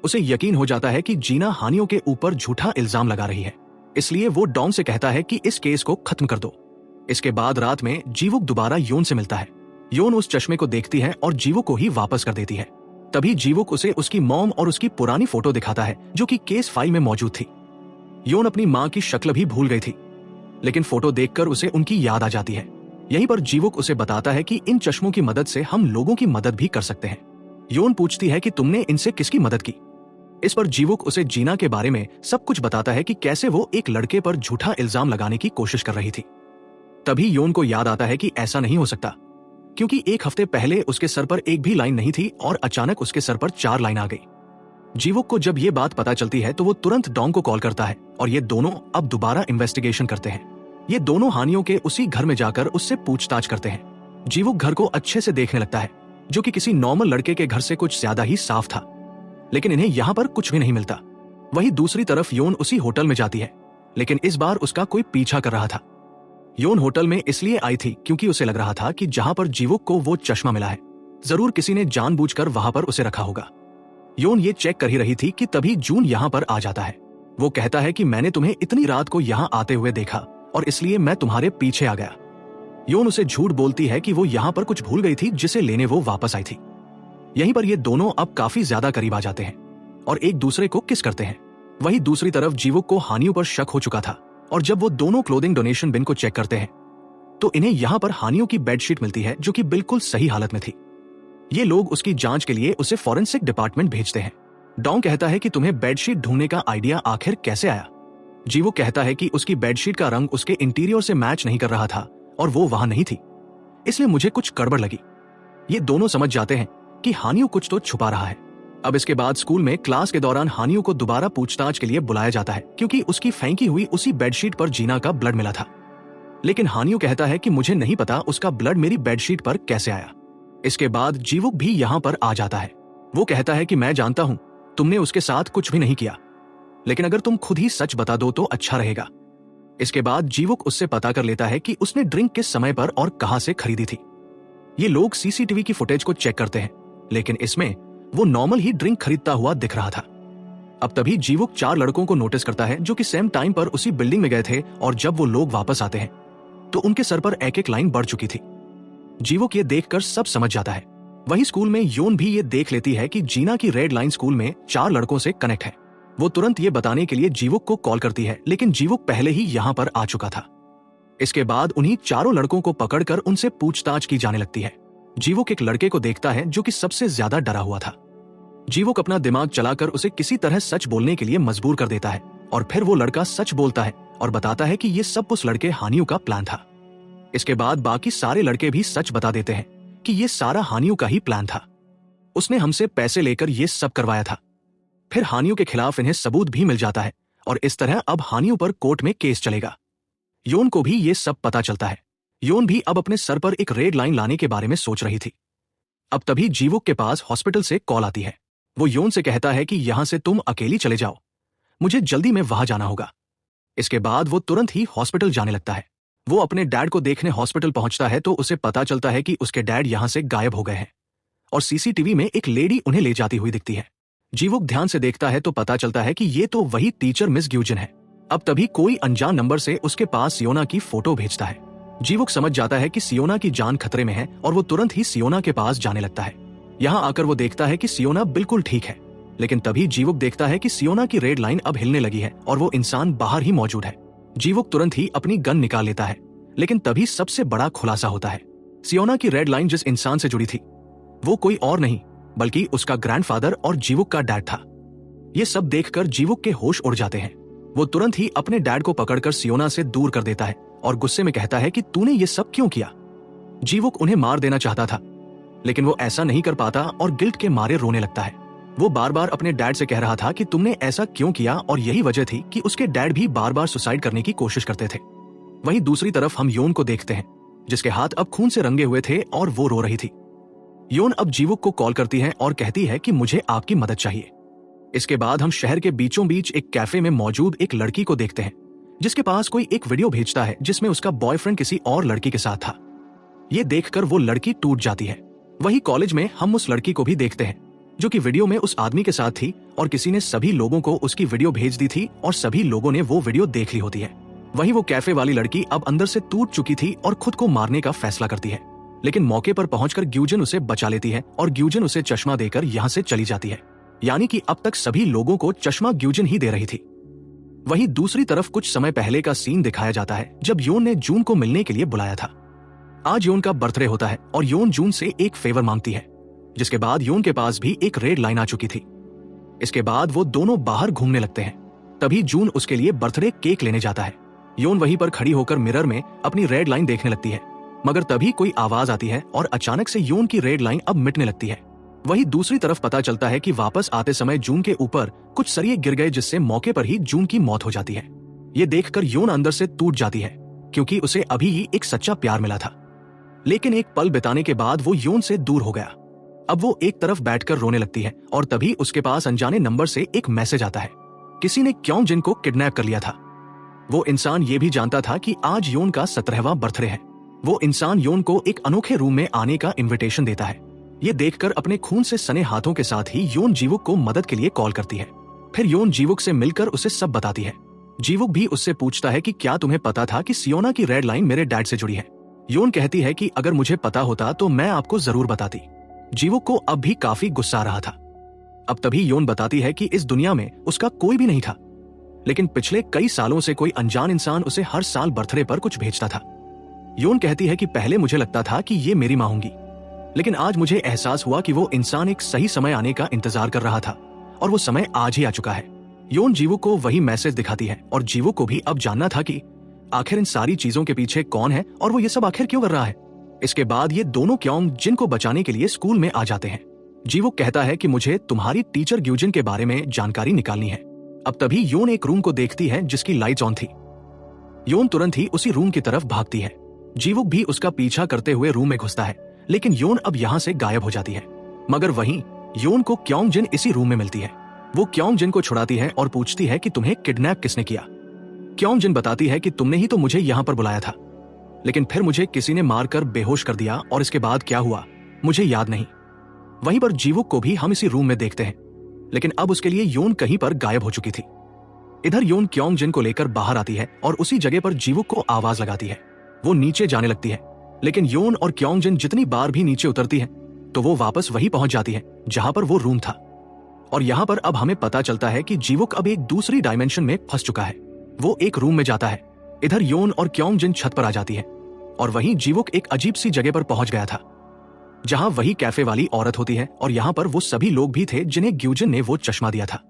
उसे यकीन हो जाता है कि जीना हानियों के ऊपर झूठा इल्जाम लगा रही है, इसलिए वो डोंग से कहता है कि इस केस को खत्म कर दो। इसके बाद रात में जीवुक दोबारा योन से मिलता है। योन उस चश्मे को देखती है और जीवुक को ही वापस कर देती है। तभी जीवुक उसे उसकी मॉम और उसकी पुरानी फोटो दिखाता है जो कि केस फाइल में मौजूद थी। योन अपनी माँ की शक्ल भी भूल गई थी, लेकिन फोटो देखकर उसे उनकी याद आ जाती है। यहीं पर जीवुक उसे बताता है कि इन चश्मों की मदद से हम लोगों की मदद भी कर सकते हैं। योन पूछती है कि तुमने इनसे किसकी मदद की। इस पर जीवुक उसे जीना के बारे में सब कुछ बताता है कि कैसे वो एक लड़के पर झूठा इल्जाम लगाने की कोशिश कर रही थी। तभी योन को याद आता है कि ऐसा नहीं हो सकता, क्योंकि एक हफ्ते पहले उसके सर पर एक भी लाइन नहीं थी और अचानक उसके सर पर 4 लाइन आ गई। जीवुक को जब ये बात पता चलती है तो वो तुरंत डोंग को कॉल करता है और ये दोनों अब दोबारा इन्वेस्टिगेशन करते हैं। ये दोनों हानियों के उसी घर में जाकर उससे पूछताछ करते हैं। जीवुक घर को अच्छे से देखने लगता है, जो कि किसी नॉर्मल लड़के के घर से कुछ ज्यादा ही साफ था, लेकिन इन्हें यहाँ पर कुछ भी नहीं मिलता। वहीं दूसरी तरफ योन उसी होटल में जाती है, लेकिन इस बार उसका कोई पीछा कर रहा था। योन होटल में इसलिए आई थी क्योंकि उसे लग रहा था कि जहां पर जीवुक को वो चश्मा मिला है, जरूर किसी ने जानबूझकर वहां पर उसे रखा होगा। योन ये चेक कर ही रही थी कि तभी जून यहाँ पर आ जाता है। वो कहता है कि मैंने तुम्हें इतनी रात को यहाँ आते हुए देखा और इसलिए मैं तुम्हारे पीछे आ गया। योन उसे झूठ बोलती है कि वो यहाँ पर कुछ भूल गई थी जिसे लेने वो वापस आई थी। यहीं पर ये दोनों अब काफी ज्यादा करीब आ जाते हैं और एक दूसरे को किस करते हैं। वहीं दूसरी तरफ जीवुक को हानियों पर शक हो चुका था और जब वो दोनों क्लोथिंग डोनेशन बिन को चेक करते हैं तो इन्हें यहाँ पर हानियों की बेडशीट मिलती है जो कि बिल्कुल सही हालत में थी। ये लोग उसकी जांच के लिए उसे फॉरेंसिक डिपार्टमेंट भेजते हैं। डोंग कहता है कि तुम्हें बेडशीट ढूंढने का आइडिया आखिर कैसे आया। जीवुक कहता है कि उसकी बेडशीट का रंग उसके इंटीरियर से मैच नहीं कर रहा था और वो वहां नहीं थी, इसलिए मुझे कुछ गड़बड़ लगी। ये दोनों समझ जाते हैं कि हानियों कुछ तो छुपा रहा है। अब इसके बाद स्कूल में क्लास के दौरान हानियों को दोबारा पूछताछ के लिए बुलाया जाता है क्योंकि उसकी फेंकी हुई उसी बेडशीट पर जीना का ब्लड मिला था। लेकिन हानियों कहता है कि मुझे नहीं पता उसका ब्लड मेरी बेडशीट पर कैसे आया। इसके बाद जीवुक भी यहाँ पर आ जाता है। वो कहता है कि मैं जानता हूँ तुमने उसके साथ कुछ भी नहीं किया, लेकिन अगर तुम खुद ही सच बता दो तो अच्छा रहेगा। इसके बाद जीवुक उससे पता कर लेता है कि उसने ड्रिंक किस समय पर और कहां से खरीदी थी। ये लोग सीसीटीवी की फुटेज को चेक करते हैं, लेकिन इसमें वो नॉर्मल ही ड्रिंक खरीदता हुआ दिख रहा था। अब तभी जीवुक 4 लड़कों को नोटिस करता है जो कि सेम टाइम पर उसी बिल्डिंग में गए थे, और जब वो लोग वापस आते हैं तो उनके सर पर एक एक लाइन बढ़ चुकी थी। जीवुक ये देखकर सब समझ जाता है। वही स्कूल में योन भी ये देख लेती है कि जीना की रेड लाइन स्कूल में 4 लड़कों से कनेक्ट है। वो तुरंत ये बताने के लिए जीवुक को कॉल करती है, लेकिन जीवुक पहले ही यहाँ पर आ चुका था। इसके बाद उन्हीं चारों लड़कों को पकड़कर उनसे पूछताछ की जाने लगती है। जीवुक एक लड़के को देखता है जो कि सबसे ज्यादा डरा हुआ था। जीवुक अपना दिमाग चलाकर उसे किसी तरह सच बोलने के लिए मजबूर कर देता है, और फिर वो लड़का सच बोलता है और बताता है कि ये सब उस लड़के हानियों का प्लान था। इसके बाद बाकी सारे लड़के भी सच बता देते हैं कि ये सारा हानियों का ही प्लान था। उसने हमसे पैसे लेकर ये सब करवाया था। फिर हानियों के खिलाफ इन्हें सबूत भी मिल जाता है, और इस तरह अब हानियों पर कोर्ट में केस चलेगा। योन को भी ये सब पता चलता है। योन भी अब अपने सर पर एक रेड लाइन लाने के बारे में सोच रही थी। अब तभी जीवुक के पास हॉस्पिटल से कॉल आती है। वो योन से कहता है कि यहां से तुम अकेली चले जाओ, मुझे जल्दी में वहां जाना होगा। इसके बाद वो तुरंत ही हॉस्पिटल जाने लगता है। वो अपने डैड को देखने हॉस्पिटल पहुंचता है तो उसे पता चलता है कि उसके डैड यहां से गायब हो गए हैं, और सीसीटीवी में एक लेडी उन्हें ले जाती हुई दिखती है। जीवुक ध्यान से देखता है तो पता चलता है कि ये तो वही टीचर मिस ग्यूजिन है। अब तभी कोई अनजान नंबर से उसके पास सियोना की फोटो भेजता है। जीवुक समझ जाता है कि सियोना की जान खतरे में है, और वो तुरंत ही सियोना के पास जाने लगता है। यहाँ आकर वो देखता है कि सियोना बिल्कुल ठीक है, लेकिन तभी जीवुक देखता है कि सियोना की रेड लाइन अब हिलने लगी है और वो इंसान बाहर ही मौजूद है। जीवुक तुरंत ही अपनी गन निकाल लेता है, लेकिन तभी सबसे बड़ा खुलासा होता है। सियोना की रेड लाइन जिस इंसान से जुड़ी थी वो कोई और नहीं बल्कि उसका ग्रैंडफादर और जीवुक का डैड था। ये सब देखकर जीवुक के होश उड़ जाते हैं। वो तुरंत ही अपने डैड को पकड़कर सियोना से दूर कर देता है और गुस्से में कहता है कि तूने ये सब क्यों किया। जीवुक उन्हें मार देना चाहता था, लेकिन वो ऐसा नहीं कर पाता और गिल्ट के मारे रोने लगता है। वो बार बार अपने डैड से कह रहा था कि तुमने ऐसा क्यों किया, और यही वजह थी कि उसके डैड भी बार बार सुसाइड करने की कोशिश करते थे। वहीं दूसरी तरफ हम योन को देखते हैं, जिसके हाथ अब खून से रंगे हुए थे और वो रो रही थी। योन अब जीवुक को कॉल करती है और कहती है कि मुझे आपकी मदद चाहिए। इसके बाद हम शहर के बीचों बीच एक कैफे में मौजूद एक लड़की को देखते हैं, जिसके पास कोई एक वीडियो भेजता है जिसमें उसका बॉयफ्रेंड किसी और लड़की के साथ था। ये देखकर वो लड़की टूट जाती है। वही कॉलेज में हम उस लड़की को भी देखते हैं जो कि वीडियो में उस आदमी के साथ थी, और किसी ने सभी लोगों को उसकी वीडियो भेज दी थी और सभी लोगों ने वो वीडियो देख ली होती है। वहीं वो कैफे वाली लड़की अब अंदर से टूट चुकी थी और खुद को मारने का फैसला करती है, लेकिन मौके पर पहुंचकर ग्यूजिन उसे बचा लेती है और ग्यूजिन उसे चश्मा देकर यहाँ से चली जाती है। यानी कि अब तक सभी लोगों को चश्मा ग्यूजिन ही दे रही थी। वहीं दूसरी तरफ कुछ समय पहले का सीन दिखाया जाता है जब योन ने जून को मिलने के लिए बुलाया था। आज योन का बर्थडे होता है और योन जून से एक फेवर मांगती है, जिसके बाद योन के पास भी एक रेड लाइन आ चुकी थी। इसके बाद वो दोनों बाहर घूमने लगते हैं। तभी जून उसके लिए बर्थडे केक लेने जाता है। योन वहीं पर खड़ी होकर मिरर में अपनी रेड लाइन देखने लगती है, मगर तभी कोई आवाज आती है और अचानक से योन की रेड लाइन अब मिटने लगती है। वहीं दूसरी तरफ पता चलता है कि वापस आते समय जून के ऊपर कुछ सरिये गिर गए, जिससे मौके पर ही जून की मौत हो जाती है। ये देखकर योन अंदर से टूट जाती है, क्योंकि उसे अभी ही एक सच्चा प्यार मिला था। लेकिन एक पल बिताने के बाद वो योन से दूर हो गया। अब वो एक तरफ बैठकर रोने लगती है और तभी उसके पास अनजाने नंबर से एक मैसेज आता है। किसी ने क्यों जिन को किडनैप कर लिया था। वो इंसान ये भी जानता था कि आज योन का 17वां बर्थडे है। वो इंसान योन को एक अनोखे रूम में आने का इनविटेशन देता है। ये देखकर अपने खून से सने हाथों के साथ ही योन जीवुक को मदद के लिए कॉल करती है। फिर योन जीवुक से मिलकर उसे सब बताती है। जीवुक भी उससे पूछता है कि क्या तुम्हें पता था कि सियोना की रेड लाइन मेरे डैड से जुड़ी है। योन कहती है कि अगर मुझे पता होता तो मैं आपको जरूर बताती। जीवुक को अब भी काफी गुस्सा आ रहा था। अब तभी योन बताती है कि इस दुनिया में उसका कोई भी नहीं था, लेकिन पिछले कई सालों से कोई अनजान इंसान उसे हर साल बर्थडे पर कुछ भेजता था। योन कहती है कि पहले मुझे लगता था कि ये मेरी मां होंगी, लेकिन आज मुझे एहसास हुआ कि वो इंसान एक सही समय आने का इंतजार कर रहा था, और वो समय आज ही आ चुका है। योन जीवुक को वही मैसेज दिखाती है, और जीवुक को भी अब जानना था कि आखिर इन सारी चीजों के पीछे कौन है और वो ये सब आखिर क्यों कर रहा है। इसके बाद ये दोनों क्योंग जिन को बचाने के लिए स्कूल में आ जाते हैं। जीवुक कहता है कि मुझे तुम्हारी टीचर ग्यूजिन के बारे में जानकारी निकालनी है। अब तभी योन एक रूम को देखती है जिसकी लाइट्स ऑन थी। योन तुरंत ही उसी रूम की तरफ भागती है। जीवुक भी उसका पीछा करते हुए रूम में घुसता है, लेकिन योन अब यहाँ से गायब हो जाती है। मगर वहीं योन को क्योंग जिन इसी रूम में मिलती है। वो क्योंग जिन को छुड़ाती है और पूछती है कि तुम्हें किडनैप किसने किया। क्योंग जिन बताती है कि तुमने ही तो मुझे यहाँ पर बुलाया था, लेकिन फिर मुझे किसी ने मारकर बेहोश कर दिया और इसके बाद क्या हुआ मुझे याद नहीं। वहीं पर जीवुक को भी हम इसी रूम में देखते हैं, लेकिन अब उसके लिए योन कहीं पर गायब हो चुकी थी। इधर योन क्योंग जिन को लेकर बाहर आती है और उसी जगह पर जीवुक को आवाज लगाती है। वो नीचे जाने लगती है, लेकिन योन और क्योंग जिन जितनी बार भी नीचे उतरती है तो वो वापस वही पहुंच जाती है जहां पर वो रूम था। और यहाँ पर अब हमें पता चलता है कि जीवुक अब एक दूसरी डायमेंशन में फंस चुका है। वो एक रूम में जाता है। इधर योन और क्योंग जिन छत पर आ जाती है और वहीं जीवुक एक अजीब सी जगह पर पहुंच गया था जहां वही कैफे वाली औरत होती है और यहाँ पर वो सभी लोग भी थे जिन्हें ग्यूजिन ने वो चश्मा दिया था।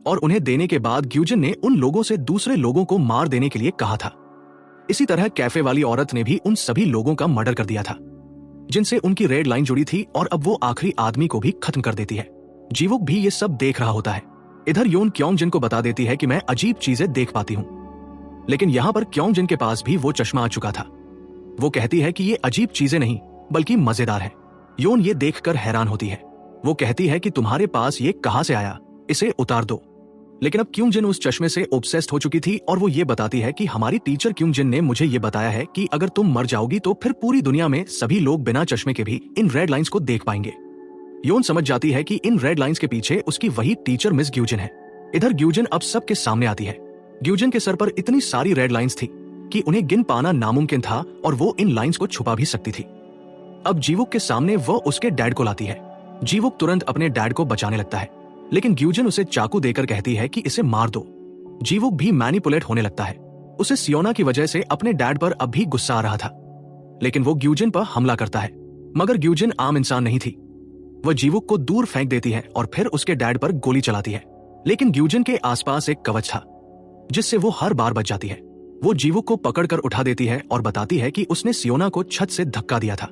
और उन्हें देने के बाद ग्यूजिन ने उन लोगों से दूसरे लोगों को मार देने के लिए कहा था। इसी तरह कैफे वाली औरत ने भी उन सभी लोगों का मर्डर कर दिया था जिनसे उनकी रेड लाइन जुड़ी थी, और अब वो आखिरी आदमी को भी खत्म कर देती है। जीवुक भी ये सब देख रहा होता है। इधर योन क्योंग जिन को बता देती है कि मैं अजीब चीजें देख पाती हूँ, लेकिन यहाँ पर क्योंग जिन के पास भी वो चश्मा आ चुका था। वो कहती है कि ये अजीब चीजें नहीं बल्कि मजेदार है। योन ये देखकर हैरान होती है। वो कहती है कि तुम्हारे पास ये कहां से आया, इसे उतार दो। लेकिन अब क्योंग जिन उस चश्मे से ऑब्सेस्ड हो चुकी थी और वो ये बताती है कि हमारी टीचर क्योंग जिन ने मुझे ये बताया है कि अगर तुम मर जाओगी तो फिर पूरी दुनिया में सभी लोग बिना चश्मे के भी इन रेड लाइंस को देख पाएंगे। योन समझ जाती है कि इन रेड लाइंस के पीछे उसकी वही टीचर मिस ग्यूजिन है। इधर ग्यूजिन अब सबके सामने आती है। ग्यूजिन के सर पर इतनी सारी रेड लाइंस थी कि उन्हें गिन पाना नामुमकिन था और वो इन लाइंस को छुपा भी सकती थी। अब जीवुक के सामने वो उसके डैड को लाती है। जीवुक तुरंत अपने डैड को बचाने लगता है, लेकिन ग्यूजिन उसे चाकू देकर कहती है कि इसे मार दो। जीवुक भी मैनिपुलेट होने लगता है। उसे सियोना की वजह से अपने डैड पर अब भी गुस्सा आ रहा था, लेकिन वो ग्यूजिन पर हमला करता है। मगर ग्यूजिन आम इंसान नहीं थी। वह जीवुक को दूर फेंक देती है और फिर उसके डैड पर गोली चलाती है, लेकिन ग्यूजिन के आसपास एक कवच था जिससे वो हर बार बच जाती है। वो जीवुक को पकड़कर उठा देती है और बताती है कि उसने सियोना को छत से धक्का दिया था,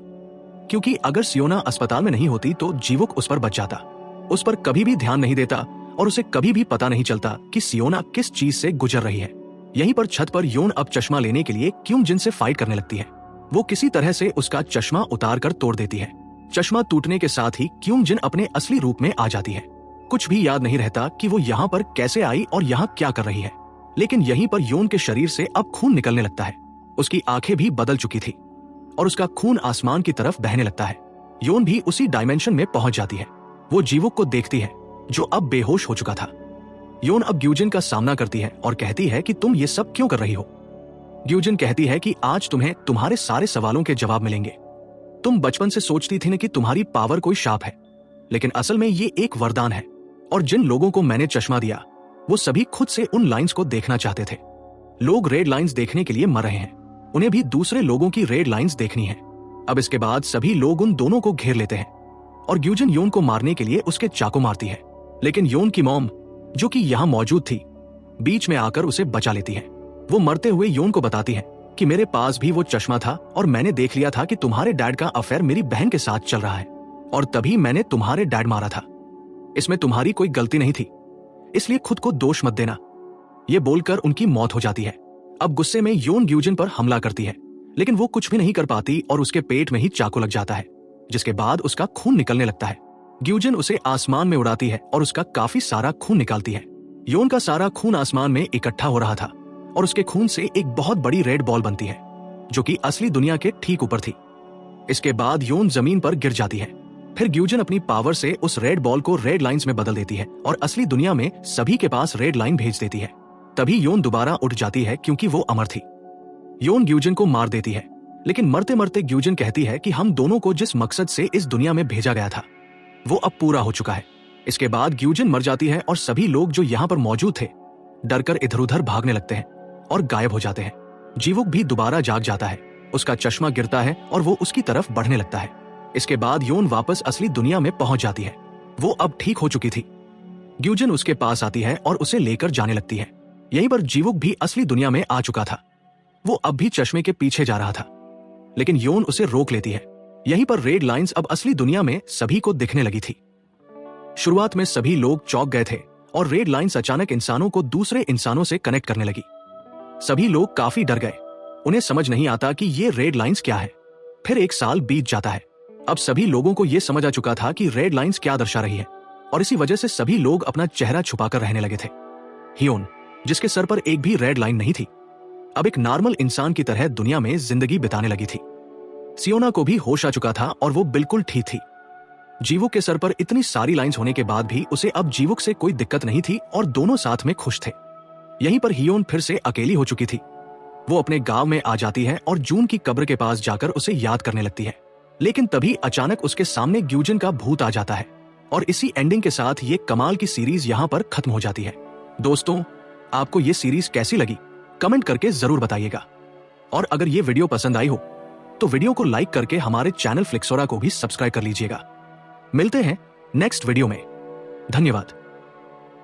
क्योंकि अगर सियोना अस्पताल में नहीं होती तो जीवुक उस पर बच जाता। उस पर कभी भी ध्यान नहीं देता और उसे कभी भी पता नहीं चलता कि सियोना किस चीज से गुजर रही है। यहीं पर छत पर योन अब चश्मा लेने के लिए क्योंग जिन से फाइट करने लगती है। वो किसी तरह से उसका चश्मा उतार कर तोड़ देती है। चश्मा टूटने के साथ ही क्योंग जिन अपने असली रूप में आ जाती है। कुछ भी याद नहीं रहता कि वो यहाँ पर कैसे आई और यहाँ क्या कर रही है, लेकिन यहीं पर योन के शरीर से अब खून निकलने लगता है। उसकी आंखें भी बदल चुकी थी और उसका खून आसमान की तरफ बहने लगता है। योन भी उसी डायमेंशन में पहुंच जाती है। वो जीवुक को देखती है जो अब बेहोश हो चुका था। योन अब ग्यूजिन का सामना करती है और कहती है कि तुम ये सब क्यों कर रही हो। ग्यूजिन कहती है कि आज तुम्हें तुम्हारे सारे सवालों के जवाब मिलेंगे। तुम बचपन से सोचती थी न कि तुम्हारी पावर कोई शाप है, लेकिन असल में ये एक वरदान है। और जिन लोगों को मैंने चश्मा दिया वो सभी खुद से उन लाइंस को देखना चाहते थे। लोग रेड लाइंस देखने के लिए मर रहे हैं, उन्हें भी दूसरे लोगों की रेड लाइंस देखनी है। अब इसके बाद सभी लोग उन दोनों को घेर लेते हैं और ग्यूजिन योन को मारने के लिए उसके चाकू मारती है, लेकिन योन की मॉम जो कि यहाँ मौजूद थी बीच में आकर उसे बचा लेती है। वो मरते हुए योन को बताती है कि मेरे पास भी वो चश्मा था और मैंने देख लिया था कि तुम्हारे डैड का अफेयर मेरी बहन के साथ चल रहा है और तभी मैंने तुम्हारे डैड मारा था। इसमें तुम्हारी कोई गलती नहीं थी, इसलिए खुद को दोष मत देना। ये बोलकर उनकी मौत हो जाती है। अब गुस्से में योन ग्यूजिन पर हमला करती है, लेकिन वो कुछ भी नहीं कर पाती और उसके पेट में ही चाकू लग जाता है, जिसके बाद उसका खून निकलने लगता है। ग्यूजिन उसे आसमान में उड़ाती है और उसका काफी सारा खून निकालती है। योन का सारा खून आसमान में इकट्ठा हो रहा था और उसके खून से एक बहुत बड़ी रेड बॉल बनती है जो कि असली दुनिया के ठीक ऊपर थी। इसके बाद योन जमीन पर गिर जाती है। फिर ग्यूजिन अपनी पावर से उस रेड बॉल को रेड लाइंस में बदल देती है और असली दुनिया में सभी के पास रेड लाइन भेज देती है। तभी योन दोबारा उठ जाती है क्योंकि वो अमर थी। योन ग्यूजिन को मार देती है, लेकिन मरते मरते ग्यूजिन कहती है कि हम दोनों को जिस मकसद से इस दुनिया में भेजा गया था वो अब पूरा हो चुका है। इसके बाद ग्यूजिन मर जाती है और सभी लोग जो यहाँ पर मौजूद थे डरकर इधर उधर भागने लगते हैं और गायब हो जाते हैं। जीवुक भी दोबारा जाग जाता है, उसका चश्मा गिरता है और वो उसकी तरफ बढ़ने लगता है। इसके बाद योन वापस असली दुनिया में पहुंच जाती है। वो अब ठीक हो चुकी थी। ग्यूजिन उसके पास आती है और उसे लेकर जाने लगती है। यहीं पर जीवुक भी असली दुनिया में आ चुका था। वो अब भी चश्मे के पीछे जा रहा था, लेकिन योन उसे रोक लेती है। यहीं पर रेड लाइंस अब असली दुनिया में सभी को दिखने लगी थी। शुरुआत में सभी लोग चौंक गए थे और रेड लाइंस अचानक इंसानों को दूसरे इंसानों से कनेक्ट करने लगी। सभी लोग काफी डर गए, उन्हें समझ नहीं आता कि ये रेड लाइंस क्या है। फिर एक साल बीत जाता है। अब सभी लोगों को यह समझ आ चुका था कि रेड लाइंस क्या दर्शा रही है और इसी वजह से सभी लोग अपना चेहरा छुपाकर रहने लगे थे। हियोन, जिसके सर पर एक भी रेड लाइन नहीं थी, अब एक नॉर्मल इंसान की तरह दुनिया में जिंदगी बिताने लगी थी। सियोना को भी होश आ चुका था और वो बिल्कुल ठीक थी। जीवुक के सर पर इतनी सारी लाइंस होने के बाद भी उसे अब जीवुक से कोई दिक्कत नहीं थी और दोनों साथ में खुश थे। यहीं पर हियोन फिर से अकेली हो चुकी थी। वो अपने गांव में आ जाती है और जून की कब्र के पास जाकर उसे याद करने लगती है, लेकिन तभी अचानक उसके सामने ग्यूजिन का भूत आ जाता है और इसी एंडिंग के साथ ये कमाल की सीरीज यहाँ पर खत्म हो जाती है। दोस्तों, आपको ये सीरीज कैसी लगी कमेंट करके जरूर बताइएगा, और अगर ये वीडियो पसंद आई हो तो वीडियो को लाइक करके हमारे चैनल फ्लिक्सोरा को भी सब्सक्राइब कर लीजिएगा। मिलते हैं नेक्स्ट वीडियो में। धन्यवाद।